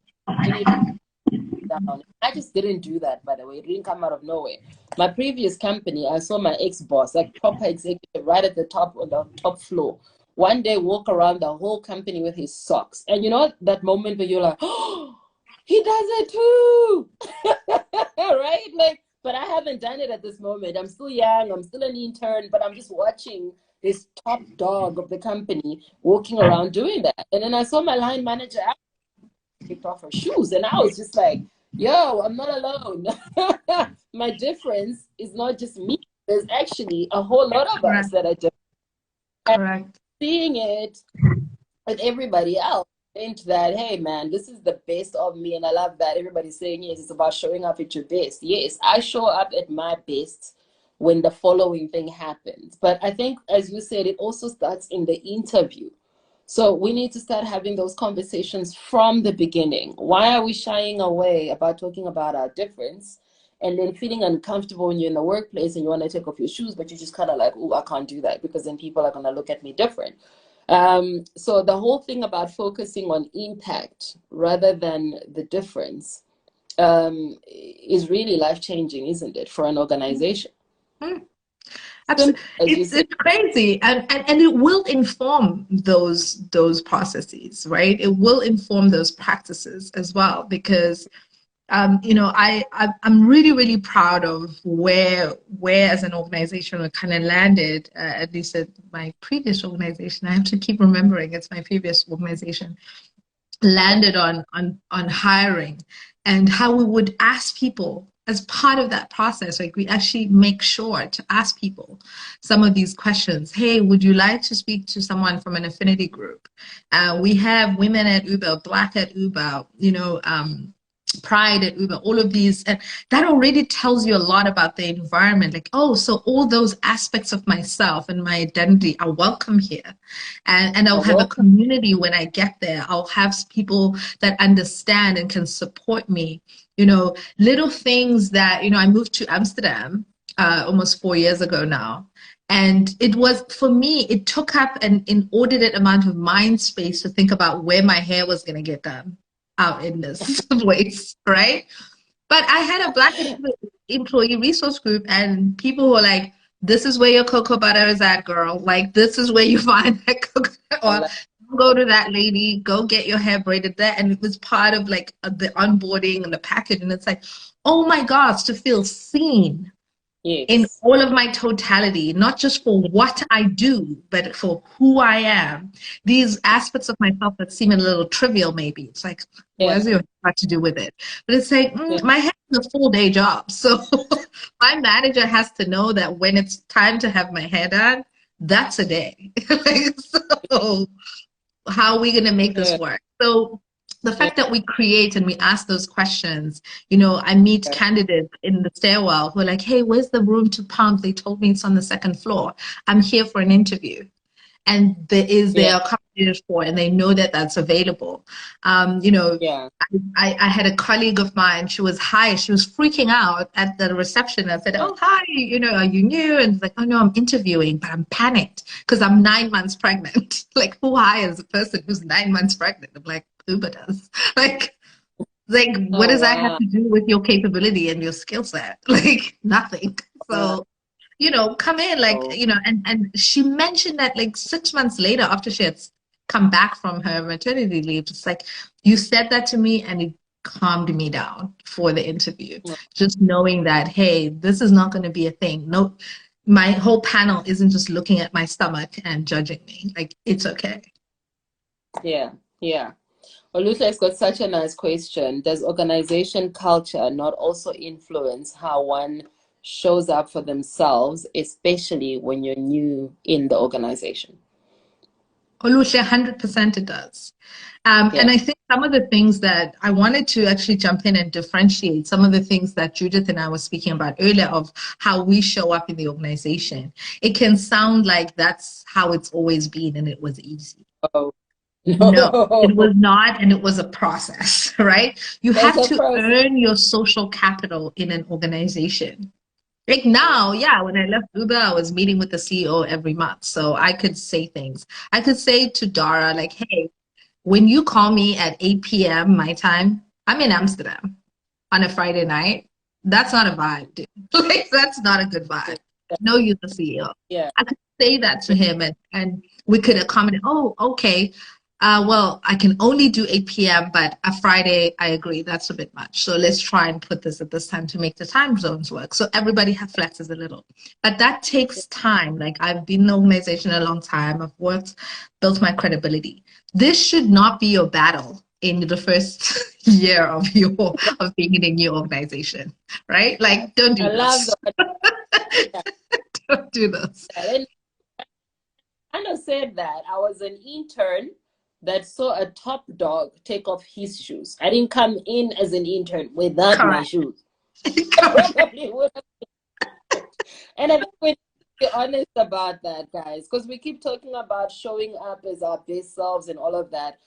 Down. I just didn't do that, by the way. It didn't come out of nowhere. My previous company, I saw my ex-boss, like proper executive, right at the top, on the top floor. One day, walk around the whole company with his socks. And you know that moment where you're like, oh, he does it too. Right? Like, but I haven't done it at this moment. I'm still young. I'm still an intern, but I'm just watching this top dog of the company walking around doing that. And then I saw my line manager kicked off her shoes. And I was just like, yo, I'm not alone. My difference is not just me. There's actually a whole lot of us that are different. Correct. Seeing it with everybody else into that, hey man, this is the best of me. And I love that everybody's saying, yes, it's about showing up at your best. Yes, I show up at my best when the following thing happens. But I think, as you said, it also starts in the interview. So we need to start having those conversations from the beginning. Why are we shying away about talking about our difference and then feeling uncomfortable when you're in the workplace and you want to take off your shoes, but you're just kind of like, oh, I can't do that because then people are going to look at me different. So the whole thing about focusing on impact rather than the difference is really life-changing, isn't it, for an organization? Absolutely. It's crazy, and it will inform those processes, right? It will inform those practices as well, because you know, I'm really proud of where as an organization we kind of landed, at least at my previous organization. I have to keep remembering it's my previous organization, landed on hiring, and how we would ask people as part of that process. Like, we actually make sure to ask people some of these questions. Hey, would you like to speak to someone from an affinity group? We have women at Uber, Black at Uber, you know, Pride at Uber, all of these, and that already tells you a lot about the environment. Like, oh, so all those aspects of myself and my identity are welcome here, and I'll have a community when I get there. I'll have people that understand and can support me. You know, little things that, you know, I moved to Amsterdam almost 4 years ago now. And it was, for me, it took up an inordinate amount of mind space to think about where my hair was going to get done out in this place, right? But I had a Black employee resource group, and people were like, this is where your cocoa butter is at, girl. Like, this is where you find that cocoa, or go to that lady, go get your hair braided there. And it was part of like the onboarding and the package. And it's like, oh my gosh, to feel seen. Yes. In all of my totality, not just for what I do, but for who I am. These aspects of myself that seem a little trivial, maybe. It's like, what does it have to do with it? But it's like, my head is a full-day job. So my manager has to know that when it's time to have my hair done, that's a day. Like, so how are we going to make this work? So the fact that we create and we ask those questions, you know, I meet Yeah. candidates in the stairwell who are like, hey, where's the room to pump? They told me it's on the second floor. I'm here for an interview. And they Yeah. are accommodated for, and they know that that's available. You know, Yeah. I had a colleague of mine, she was freaking out at the reception. I said, Yeah. oh, hi, you know, are you new? And it's like, oh no, I'm interviewing, but I'm panicked because I'm 9 months pregnant. Like, who hires a person who's 9 months pregnant? I'm like, Uber does. Like, what Oh does that have wow. to do with your capability and your skill set? Like, nothing. Wow. So, you know, come in, like, you know, and she mentioned that like 6 months later, after she had come back from her maternity leave, it's like, you said that to me and it calmed me down for the interview. Just knowing that, hey, this is not going to be a thing. No, my whole panel isn't just looking at my stomach and judging me. Like, it's okay. Yeah. Yeah. Oluse's got such a nice question. Does organization culture not also influence how one shows up for themselves, especially when you're new in the organization? Olusha, 100% it does. And Yeah. I think some of the things that I wanted to actually jump in and differentiate some of the things that Judith and I were speaking about earlier of how we show up in the organization. It can sound like that's how it's always been and it was easy. Oh, No, it no. was not, and it was a process, right? You There's have a to process. earn your social capital in an organization. Like now, yeah, when I left Uber, I was meeting with the CEO every month. So I could say things. I could say to Dara, like, hey, when you call me at 8 p.m. my time, I'm in Amsterdam on a Friday night. That's not a vibe, dude. Like, that's not a good vibe. No, you're the CEO. Yeah. I could say that to him and we could accommodate, oh, okay. Well, I can only do 8 p.m., but a Friday, I agree, that's a bit much. So let's try and put this at this time to make the time zones work. So everybody flexes a little. But that takes time. Like, I've been in the organization a long time. I've worked, built my credibility. This should not be your battle in the first year of being in a new organization, right? Like, don't I do love this. that. Yeah. Don't do this. And I kind of said that I was an intern that saw a top dog take off his shoes. I didn't come in as an intern without my Correct. shoes. Correct. Probably would have. And I think we need to be honest about that, guys, because we keep talking about showing up as our best selves and all of that.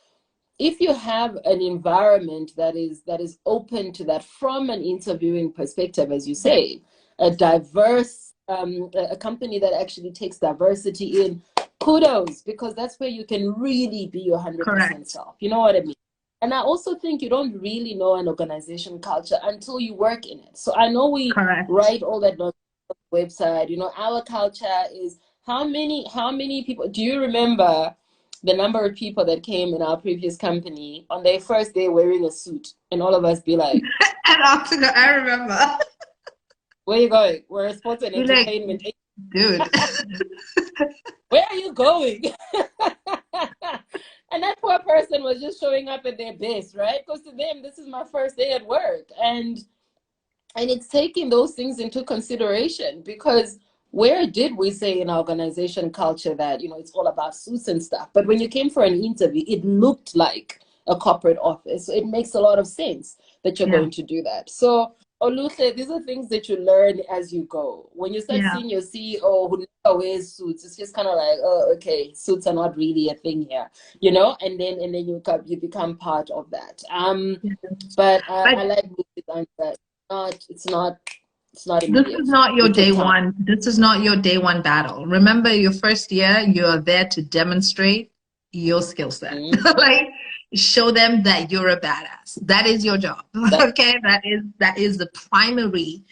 If you have an environment that is open to that from an interviewing perspective, as you say, a diverse a company that actually takes diversity in, kudos, because that's where you can really be your 100% Correct. self. You know what I mean? And I also think you don't really know an organization culture until you work in it. So I know we Correct. write all that on the website. You know, our culture is how many people do you remember the number of people that came in our previous company on their first day wearing a suit, and all of us be like, And I remember. where are you going? We're a sports and You're like, entertainment. dude. Where are you going? And that poor person was just showing up at their best, right? Because to them, this is my first day at work. And it's taking those things into consideration, because where did we say in our organization culture that, it's all about suits and stuff? But when you came for an interview, it looked like a corporate office. So it makes a lot of sense that you're Yeah. going to do that. So, Oluse, these are things that you learn as you go. When you start Yeah. seeing your CEO who never wears suits, it's just kind of like, oh, okay, suits are not really a thing here, and then you become part of that. But I But like Busi's answer. It's not this is immediate. not your It day took time. one. This is not your day one battle. Remember, your first year, you're there to demonstrate your skill set. Mm. Like, show them that you're a badass. That is your job. That's Okay, that is the primary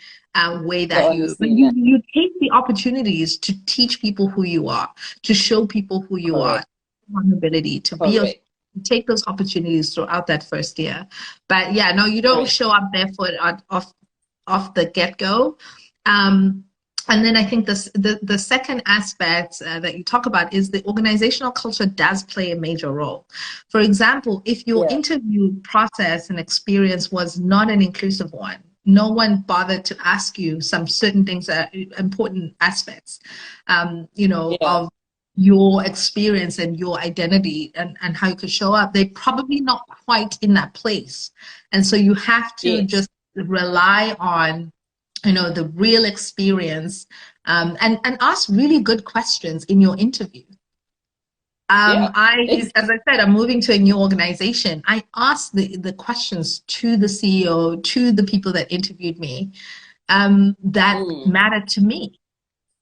way the that but honestly, yeah. you take the opportunities to teach people who you are, to show people who you are, Correct. vulnerability, to be a Correct. take those opportunities throughout that first year. But yeah, no, you don't Correct. show up barefoot off the get-go. And then I think the second aspect that you talk about is the organizational culture does play a major role. For example, if your Yeah. interview process and experience was not an inclusive one, no one bothered to ask you some certain things that are important aspects, Yeah. of your experience and your identity and how you could show up, they're probably not quite in that place. And so you have to Yes. just rely on, the real experience, and ask really good questions in your interview. Yeah. As I said, I'm moving to a new organization. I asked the questions to the CEO, to the people that interviewed me, that mattered to me.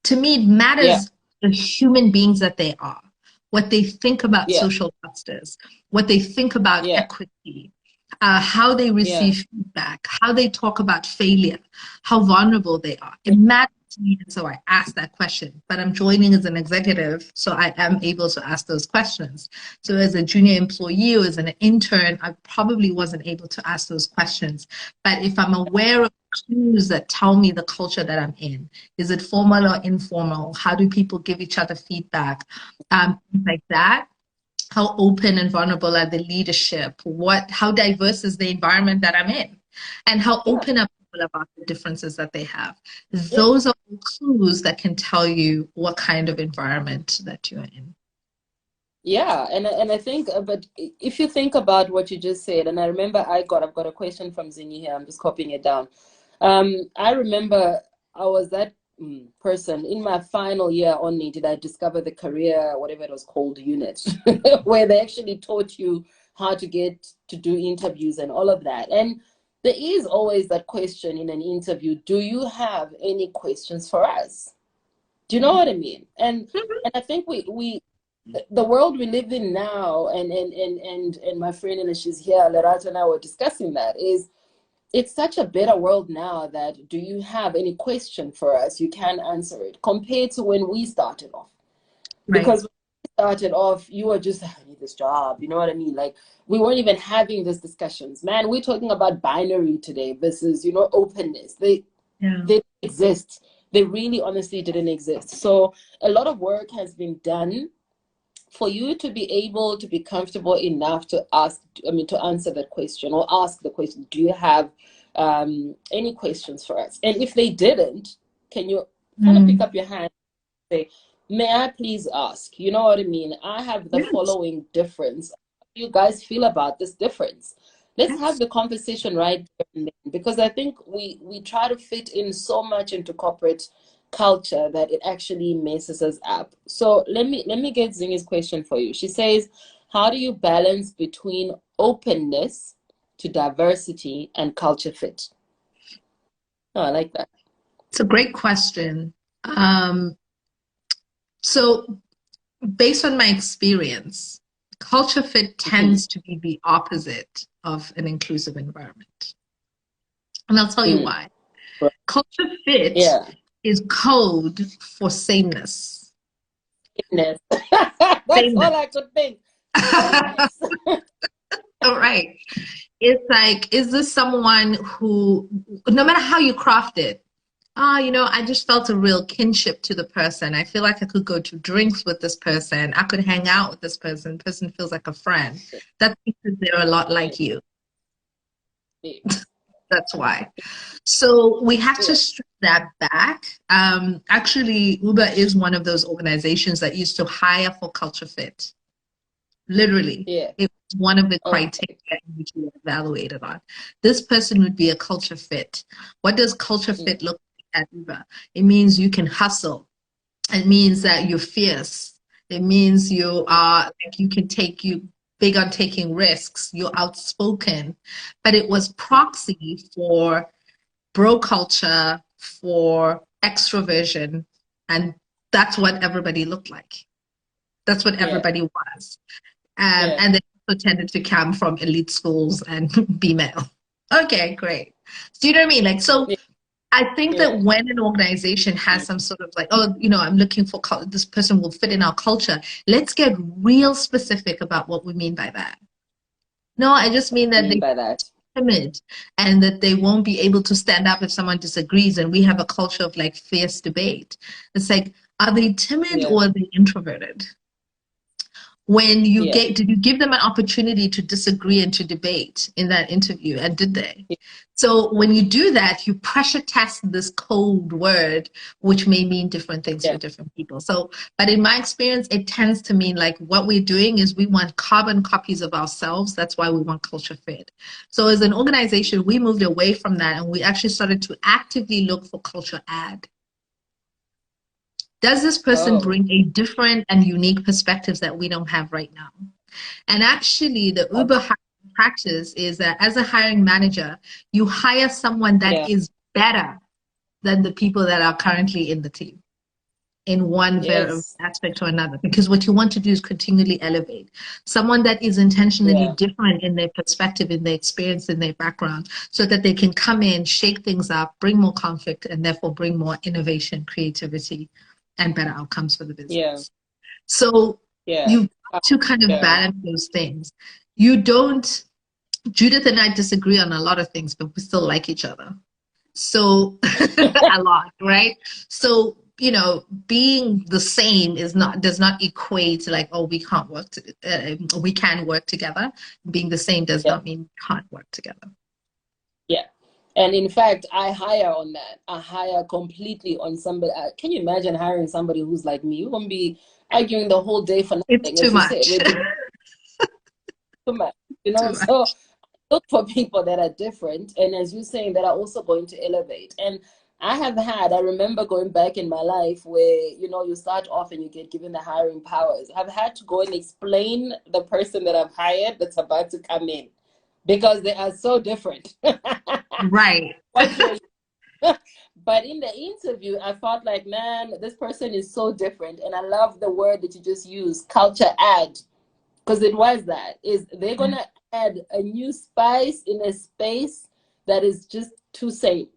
To me, it Yeah. matters the human beings that they are, what they think about Yeah. social justice, what they think about Yeah. equity, how they Yeah. receive feedback, how they talk about failure, how vulnerable they are. It matters to me, and so I asked that question. But I'm joining as an executive, so I am able to ask those questions. So as a junior employee or as an intern, I probably wasn't able to ask those questions. But if I'm aware of clues that tell me the culture that I'm in, is it formal or informal? How do people give each other feedback? Things like that. How open and vulnerable are the leadership? How diverse is the environment that I'm in? And how Yeah. open are people about the differences that they have? Yeah. Those are clues that can tell you what kind of environment that you're in. Yeah, and I think, but if you think about what you just said, and I remember I've got a question from Zini here. I'm just copying it down. I remember I was that person in my final year only did I discover the career, whatever it was called, unit, where they actually taught you how to get to do interviews and all of that. And there is always that question in an interview: do you have any questions for us? Do you know what I mean? And I think we the world we live in now, and my friend, and she's here, Lerata, and I were discussing that, is it's such a better world now that do you have any question for us? You can answer it compared to when we started off. Right. Because when we started off, you were just, I need this job. You know what I mean? Like, we weren't even having these discussions. Man, we're talking about binary today versus, openness. They didn't exist. They really honestly didn't exist. So a lot of work has been done for you to be able to be comfortable enough to answer that question, or ask the question, do you have any questions for us? And if they didn't, can you kind of pick up your hand and say, may I please ask? You know what I mean? I have the following difference. How do you guys feel about this difference? Let's have the conversation right there and then, because I think we try to fit in so much into corporate culture that it actually messes us up. So let me get Zingi's question for you. She says, how do you balance between openness to diversity and culture fit? Oh, I like that. It's a great question. So based on my experience, culture fit tends to be the opposite of an inclusive environment. And I'll tell you why. Culture fit is code for sameness. Sameness. That's all I could think. All right. It's like, is this someone who, no matter how you craft it, I just felt a real kinship to the person. I feel like I could go to drinks with this person. I could hang out with this person. The person feels like a friend. That's because they're a lot like you. That's why. So we have to strip that back. Actually, Uber is one of those organizations that used to hire for culture fit. Literally. Yeah. It was one of the criteria which we evaluated on. This person would be a culture fit. What does culture fit look like at Uber? It means you can hustle. It means that you're fierce. It means you big on taking risks. You're outspoken. But it was proxy for bro culture, for extroversion, and that's what everybody looked like. That's what everybody was. And they also tended to come from elite schools and be male. Okay, great. So you know what I mean? Like, so I think that when an organization has some sort of like, I'm looking for this person will fit in our culture, let's get real specific about what we mean by that. No, I just mean that they're timid and that they won't be able to stand up if someone disagrees, and we have a culture of like fierce debate. It's like, are they timid or are they introverted? When you did you give them an opportunity to disagree and to debate in that interview, and did they? So when you do that, you pressure test this code word, which may mean different things for different people. So, but in my experience, it tends to mean like what we're doing is we want carbon copies of ourselves. That's why we want culture fit. So as an organization, we moved away from that and we actually started to actively look for culture add. Does this person bring a different and unique perspectives that we don't have right now? And actually, the Uber hiring practice is that as a hiring manager, you hire someone that is better than the people that are currently in the team in one aspect or another. Because what you want to do is continually elevate. Someone that is intentionally different in their perspective, in their experience, in their background, so that they can come in, shake things up, bring more conflict, and therefore bring more innovation, creativity, and better outcomes for the business. So you've got to kind of balance those things. You don't, Judith and I disagree on a lot of things, but we still like each other. So a lot, right? So, you know, being the same does not equate to like, oh, we can't work, we can work together. Being the same does not mean we can't work together. Yeah. And in fact, I hire on that. I hire completely on somebody. Can you imagine hiring somebody who's like me? You're going to be arguing the whole day for nothing. It's too much. Too much. You know, so look for people that are different. And as you're saying, that are also going to elevate. And I remember going back in my life where, you know, you start off and you get given the hiring powers. I've had to go and explain the person that I've hired that's about to come in, because they are so different. Right. But in the interview, I felt like, man, this person is so different. And I love the word that you just used, culture add, because it was that. Is they're going to add a new spice in a space that is just too same.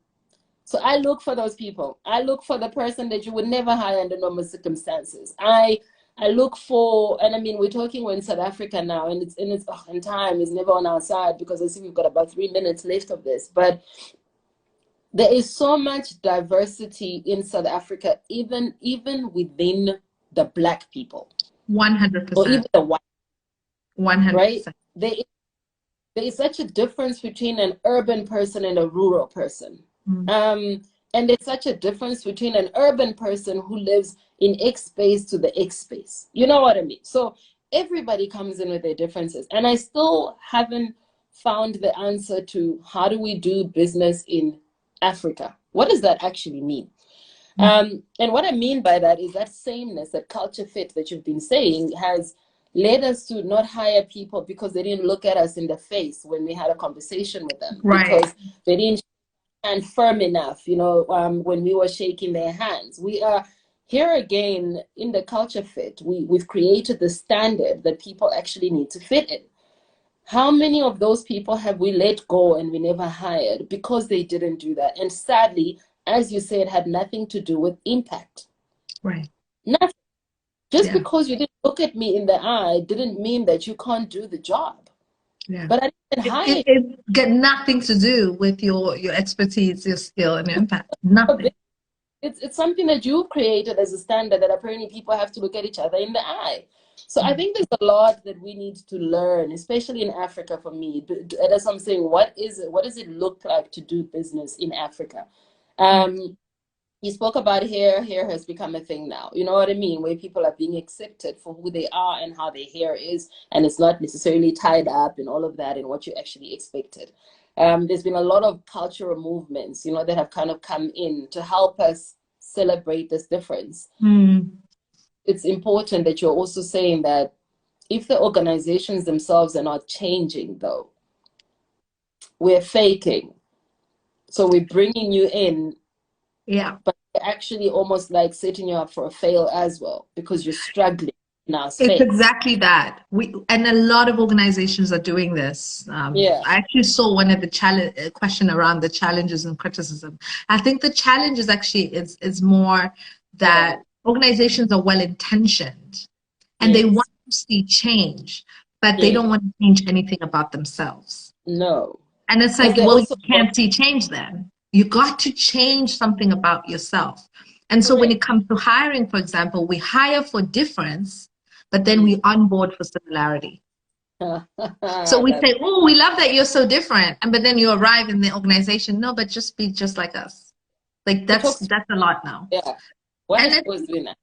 So I look for those people. I look for the person that you would never hire under normal circumstances. I look for, and I mean, we're in South Africa now, and and time is never on our side, because I see we've got about 3 minutes left of this. But there is so much diversity in South Africa, even within the Black people. 100%. Or even the white. 100%. Right? There is such a difference between an urban person and a rural person. And there's such a difference between an urban person who lives in X space to the X space. You know what I mean? So everybody comes in with their differences. And I still haven't found the answer to how do we do business in Africa? What does that actually mean? And what I mean by that is that sameness, that culture fit that you've been saying has led us to not hire people because they didn't look at us in the face when we had a conversation with them. Right. Because they didn't stand firm enough, you know, when we were shaking their hands. We are here again in the culture fit. We've created the standard that people actually need to fit in. How many of those people have we let go and we never hired because they didn't do that? And sadly, as you said, had nothing to do with impact. Right. Nothing. Just because you didn't look at me in the eye didn't mean that you can't do the job. Yeah. But I didn't hire you. It got nothing to do with your expertise, your skill, and your impact. Nothing. It's something that you've created as a standard that apparently people have to look at each other in the eye. So I think there's a lot that we need to learn, especially in Africa for me. As I'm saying, what is it? What does it look like to do business in Africa? You spoke about hair. Hair has become a thing now. You know what I mean? Where people are being accepted for who they are and how their hair is. And it's not necessarily tied up and all of that and what you actually expected. There's been a lot of cultural movements, you know, that have kind of come in to help us celebrate this difference. It's important that you're also saying that if the organizations themselves are not changing, though, we're faking. So we're bringing you in. Yeah. But actually almost like setting you up for a fail as well, because you're struggling in our space. It's exactly that. And a lot of organizations are doing this. I actually saw one of the question around the challenges and criticism. I think the challenge is actually is more that organizations are well intentioned and they want to see change, but they don't want to change anything about themselves. No. And it's like, well, you can't see change then. You got to change something about yourself. And so when it comes to hiring, for example, we hire for difference, but then we onboard for similarity. So we say, oh, we love that you're so different. And but then you arrive in the organization, no, but just be just like us. Like that's a lot now. Yeah. What And is supposed to be now?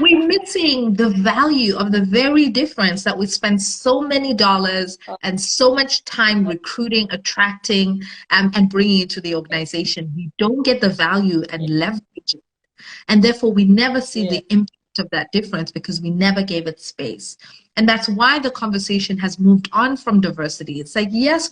we're missing the value of the very difference that we spend so many dollars and so much time recruiting, attracting, and bringing it to the organization. We don't get the value and leverage it. And therefore, we never see the impact of that difference because we never gave it space. And that's why the conversation has moved on from diversity. It's like, yes,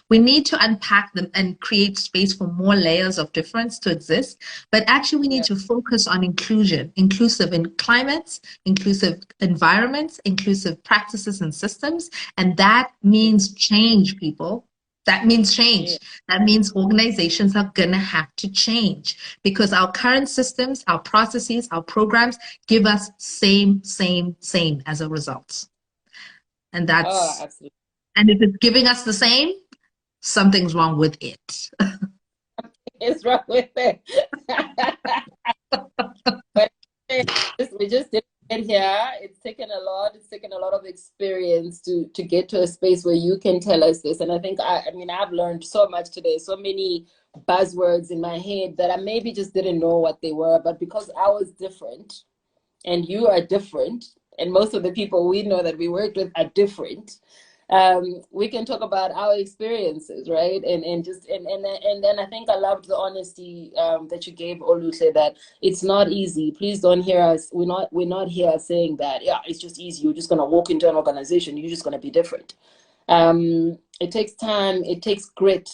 we need to unpack them and create space for more layers of difference to exist. But actually, we need to focus on inclusion, inclusive in climates, inclusive environments, inclusive practices and systems. And that means change, people. That means change. That means organizations are going to have to change because our current systems, our processes, our programs give us same as a result. And that's, absolutely. And if it's giving us the same, something's wrong with it. It's wrong with it. But we just didn't get here. It's taken a lot. It's taken a lot of experience to get to a space where you can tell us this. And I think, I've learned so much today, so many buzzwords in my head that I maybe just didn't know what they were. But because I was different and you are different, and most of the people we know that we worked with are different, we can talk about our experiences, right? And then I think I loved the honesty that you gave, Oluse, that it's not easy. Please don't hear us. We're not here saying that, yeah, it's just easy. You're just gonna walk into an organization, you're just gonna be different. It takes time, it takes grit,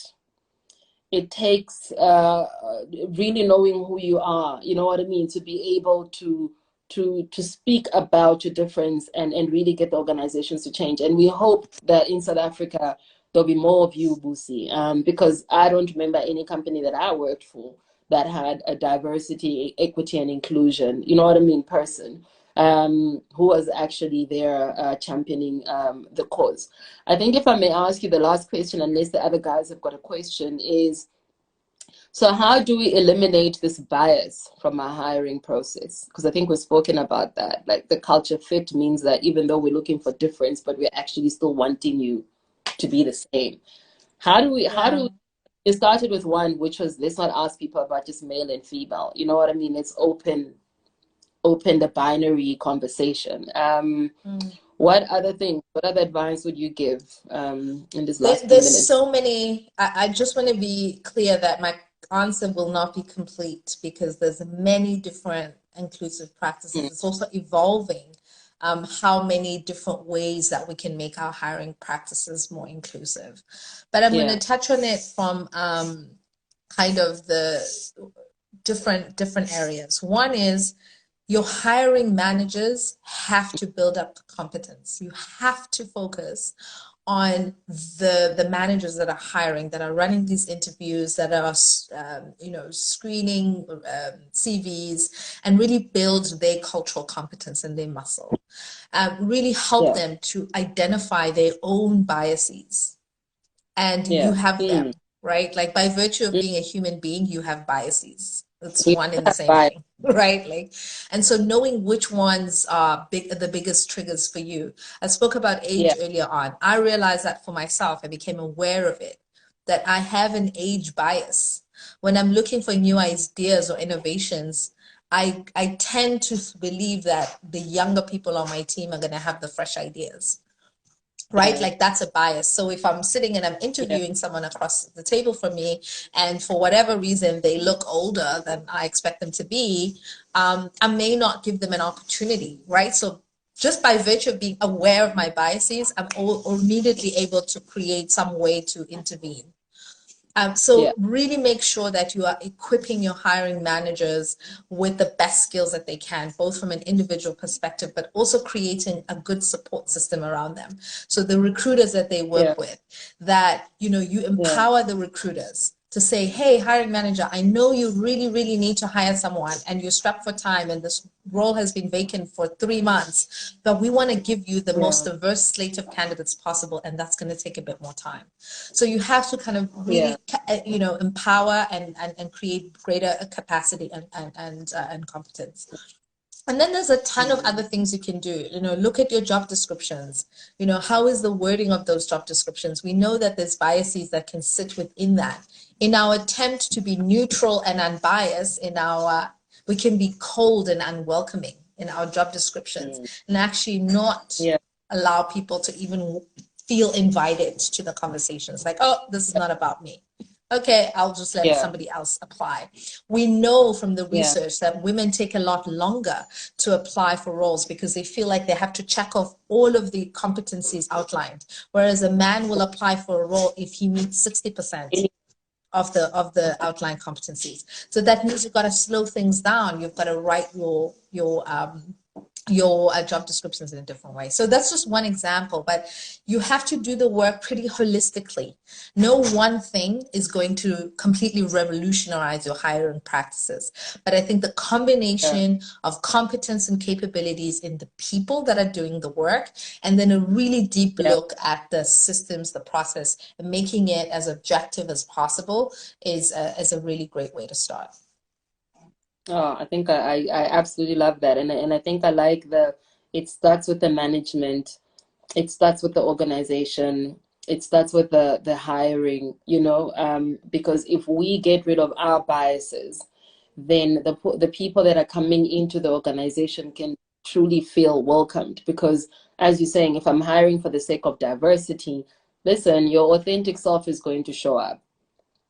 it takes really knowing who you are, you know what I mean, to be able to speak about your difference and really get the organizations to change. And we hope that in South Africa, there'll be more of you, Busi, because I don't remember any company that I worked for that had a diversity, equity, and inclusion, you know what I mean, person who was actually there championing the cause. I think if I may ask you the last question, unless the other guys have got a question, is, so how do we eliminate this bias from our hiring process? Because I think we've spoken about that. Like the culture fit means that even though we're looking for difference, but we're actually still wanting you to be the same. It started with one, which was, let's not ask people about just male and female. You know what I mean? Let's open the binary conversation. What other things, what other advice would you give in this last few minutes? There's so many. I just want to be clear that my answer will not be complete because there's many different inclusive practices. It's also evolving how many different ways that we can make our hiring practices more inclusive. But I'm going to touch on it from kind of the different areas. One is, your hiring managers have to build up competence. You have to focus on the managers that are hiring, that are running these interviews, that are screening CVs, and really build their cultural competence and their muscle. Really help them to identify their own biases. And you have them, right? Like by virtue of being a human being, you have biases. It's one and the same thing, right? Like, and so knowing which ones are the biggest triggers for you. I spoke about age earlier on. I realized that for myself, I became aware of it, that I have an age bias. When I'm looking for new ideas or innovations, I tend to believe that the younger people on my team are going to have the fresh ideas. Right? Like that's a bias. So if I'm sitting and I'm interviewing someone across the table from me, and for whatever reason they look older than I expect them to be, I may not give them an opportunity, right? So just by virtue of being aware of my biases, I'm immediately able to create some way to intervene. So really make sure that you are equipping your hiring managers with the best skills that they can, both from an individual perspective, but also creating a good support system around them. So the recruiters that they work with, that, you empower the recruiters to say, hey, hiring manager, I know you really, really need to hire someone and you're strapped for time and this role has been vacant for 3 months, but we want to give you the most diverse slate of candidates possible, and that's going to take a bit more time. So you have to kind of really, empower and create greater capacity and competence. And then there's a ton of other things you can do. Look at your job descriptions. How is the wording of those job descriptions? We know that there's biases that can sit within that. In our attempt to be neutral and unbiased, we can be cold and unwelcoming in our job descriptions, and actually not allow people to even feel invited to the conversations. Like, oh, this is not about me. Okay, I'll just let somebody else apply. We know from the research that women take a lot longer to apply for roles because they feel like they have to check off all of the competencies outlined, whereas a man will apply for a role if he meets 60% of the outlined competencies. So that means you've got to slow things down. You've got to write your job descriptions in a different way. So that's just one example, but you have to do the work pretty holistically. No one thing is going to completely revolutionize your hiring practices, but I think the combination of competence and capabilities in the people that are doing the work, and then a really deep look at the systems, the process, and making it as objective as possible is a really great way to start. Oh, I think I absolutely love that. And I think I like it starts with the management, it starts with the organization, it starts with the hiring, because if we get rid of our biases, then the people that are coming into the organization can truly feel welcomed. Because as you're saying, if I'm hiring for the sake of diversity, listen, your authentic self is going to show up.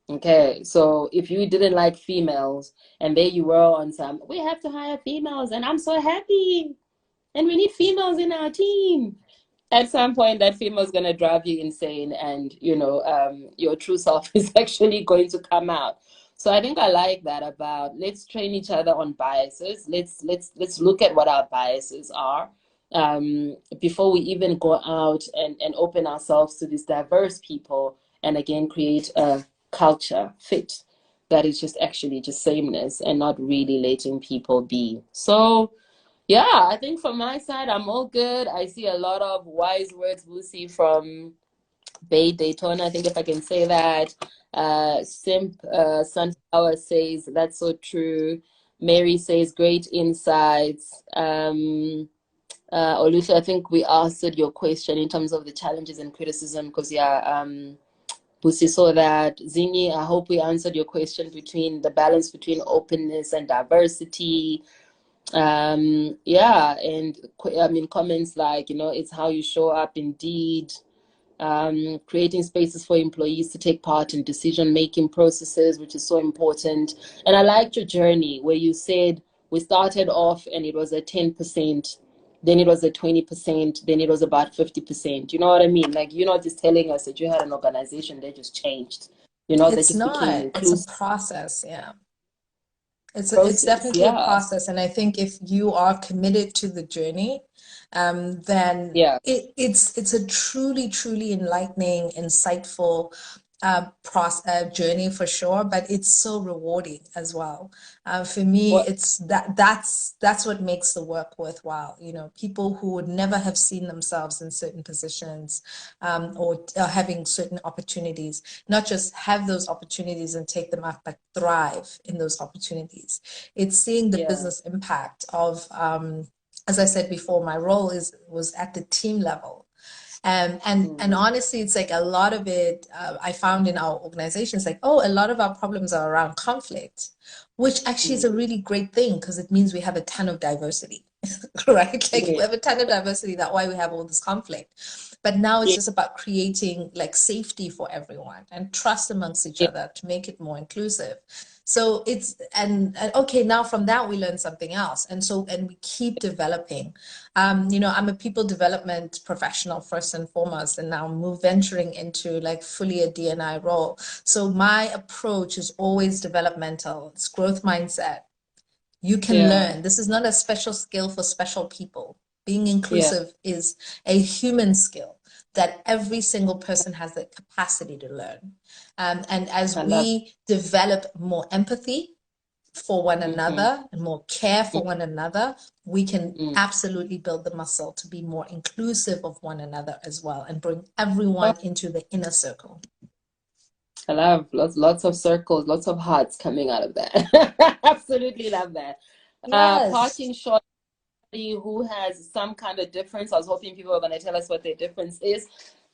Okay, so if you didn't like females and there you were on some, we have to hire females and I'm so happy and we need females in our team. At some point, that female is going to drive you insane, and your true self is actually going to come out. So I think I like that about, let's train each other on biases. Let's look at what our biases are before we even go out and open ourselves to these diverse people, and again create a culture fit that is just actually just sameness and not really letting people be. So yeah, I think from my side, I'm all good. I see a lot of wise words, Busi, from Bay Daytona. I think if I can say that. Sunflower says, that's so true. Mary says, great insights. Olusia, I think we answered your question in terms of the challenges and criticism, because Busi saw that. Zingi, I hope we answered your question between the balance between openness and diversity. And I mean, comments like, it's how you show up, indeed. Creating spaces for employees to take part in decision-making processes, which is so important. And I liked your journey where you said we started off and it was at 10%, then it was at 20%, then it was about 50%. You know what I mean? Like, you're not just telling us that you had an organization that just changed, that just became inclusive. It's a process, yeah. It's definitely a process, and I think if you are committed to the journey, then it's a truly, truly enlightening, insightful journey for sure, but it's so rewarding as well. For me, that's what makes the work worthwhile. People who would never have seen themselves in certain positions, or having certain opportunities, not just have those opportunities and take them up, but thrive in those opportunities. It's seeing the business impact of, as I said before, my role was at the team level. And honestly, it's like a lot of it I found in our organizations, like, a lot of our problems are around conflict, which actually is a really great thing, because it means we have a ton of diversity, right? Like we have a ton of diversity, that's why we have all this conflict. But now it's just about creating like safety for everyone and trust amongst each other to make it more inclusive. So it's, and okay, now from that we learn something else. And we keep developing. I'm a people development professional first and foremost, and now venturing into like fully a D&I role. So my approach is always developmental. It's growth mindset. You can learn. This is not a special skill for special people. Being inclusive is a human skill that every single person has the capacity to learn. And as we develop more empathy for one another and more care for one another, we can absolutely build the muscle to be more inclusive of one another as well, and bring everyone into the inner circle. I love lots of circles, lots of hearts coming out of that. Absolutely love that. Parting shot, who has some kind of difference. I was hoping people were going to tell us what their difference is.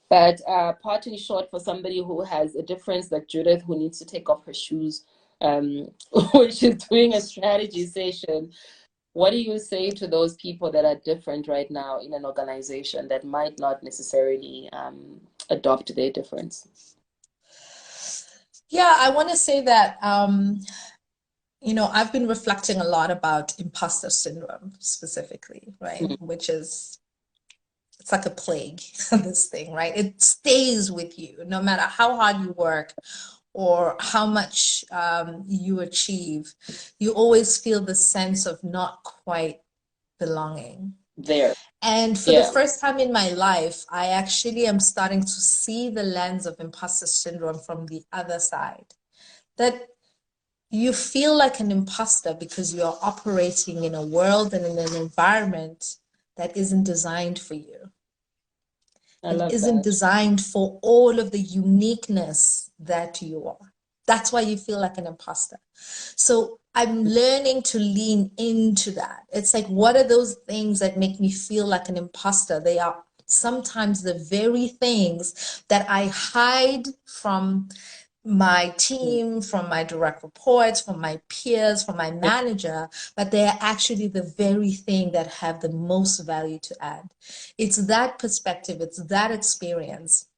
But part in short, for somebody who has a difference, like Judith, who needs to take off her shoes, when she's doing a strategy session, what do you say to those people that are different right now in an organization that might not necessarily adopt their difference? Yeah, I want to say that, I've been reflecting a lot about imposter syndrome specifically, right? Mm. Which is, it's like a plague, this thing, right? It stays with you no matter how hard you work or how much you achieve. You always feel the sense of not quite belonging. There. And for the first time in my life, I actually am starting to see the lens of imposter syndrome from the other side. That you feel like an imposter because you're operating in a world and in an environment that isn't designed for you. It isn't designed for all of the uniqueness that you are. That's why you feel like an imposter. So I'm learning to lean into that. It's like, what are those things that make me feel like an imposter? They are sometimes the very things that I hide from my team, from my direct reports, from my peers, from my manager, but they are actually the very thing that have the most value to add. It's that perspective, it's that experience.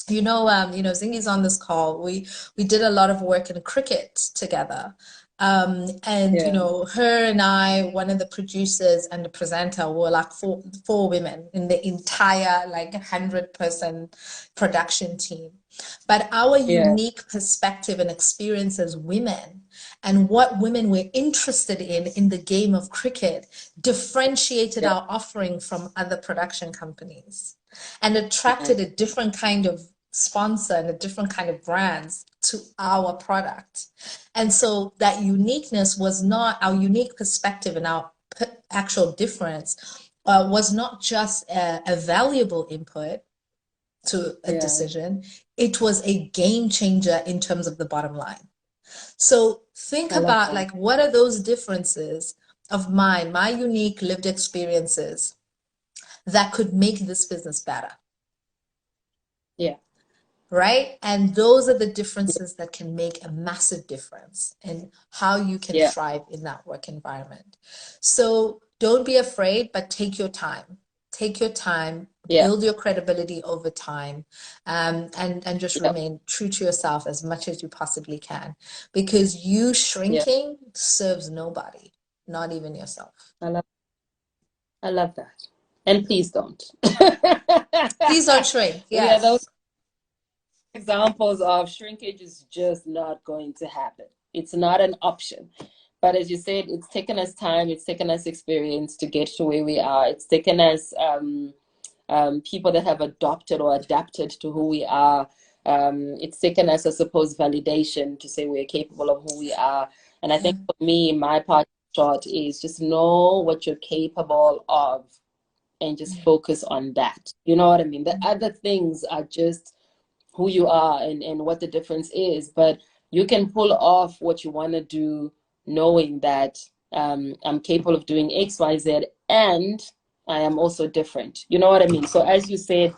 Zingi's on this call. We did a lot of work in cricket together. Her and I, one of the producers and the presenter were like four women in the entire 100-person production team. But our unique perspective and experience as women and what women were interested in the game of cricket differentiated our offering from other production companies and attracted a different kind of sponsor and a different kind of brands to our product. And so that uniqueness was not our unique perspective, and our actual difference was not just a valuable input to a decision. It was a game changer in terms of the bottom line. So think about what are those differences of my unique lived experiences that could make this business better. Yeah. Right? And those are the differences that can make a massive difference in how you can thrive in that work environment. So don't be afraid, but take your time. Take your time, build your credibility over time, and just remain true to yourself as much as you possibly can. Because you shrinking serves nobody, not even yourself. I love that. And please don't. Please don't shrink. Yes. Yeah, those examples of shrinkage is just not going to happen. It's not an option. But as you said, it's taken us time, it's taken us experience to get to where we are. It's taken us people that have adopted or adapted to who we are. It's taken us, I suppose, validation to say we're capable of who we are. And I think for me, my part short is just know what you're capable of and just focus on that. You know what I mean? The other things are just who you are and what the difference is. But you can pull off what you want to do knowing that I'm capable of doing X, Y, Z, and I am also different. You know what I mean? So as you said,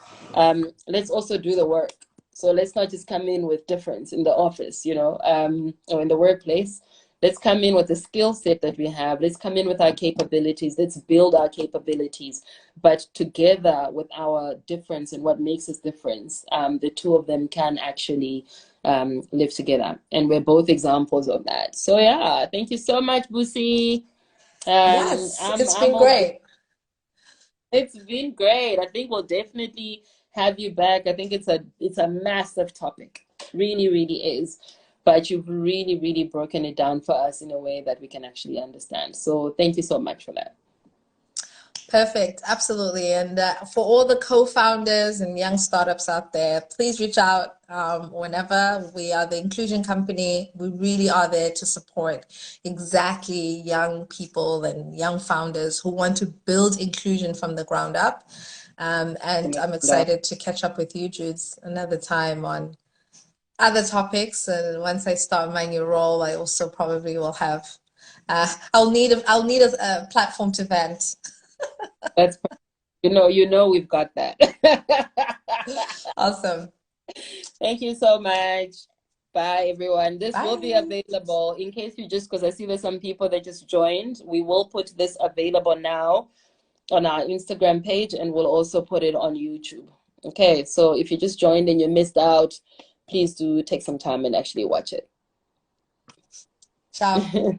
let's also do the work. So let's not just come in with difference in the office, or in the workplace. Let's come in with the skill set that we have. Let's come in with our capabilities. Let's build our capabilities. But together with our difference and what makes us different, the two of them can actually live together. And we're both examples of that. So yeah, thank you so much, Busi. Yes, it's been great. It's been great. I think we'll definitely have you back. I think it's a massive topic. Really, really is. But you've really, really broken it down for us in a way that we can actually understand. So thank you so much for that. Perfect. Absolutely. And for all the co-founders and young startups out there, please reach out whenever. We are the Inclusion Company. We really are there to support exactly young people and young founders who want to build inclusion from the ground up. And I'm excited to catch up with you, Judes, another time on other topics. And once I start my new role, I also probably will have I'll need a platform to vent. That's, you know, we've got that. Awesome. Thank you so much. Bye, everyone. This will be Bye. available in case you just, because I see there's some people that just joined. We will put this available now on our Instagram page, and we'll also put it on YouTube. Okay, so if you just joined and you missed out, please do take some time and actually watch it. Ciao.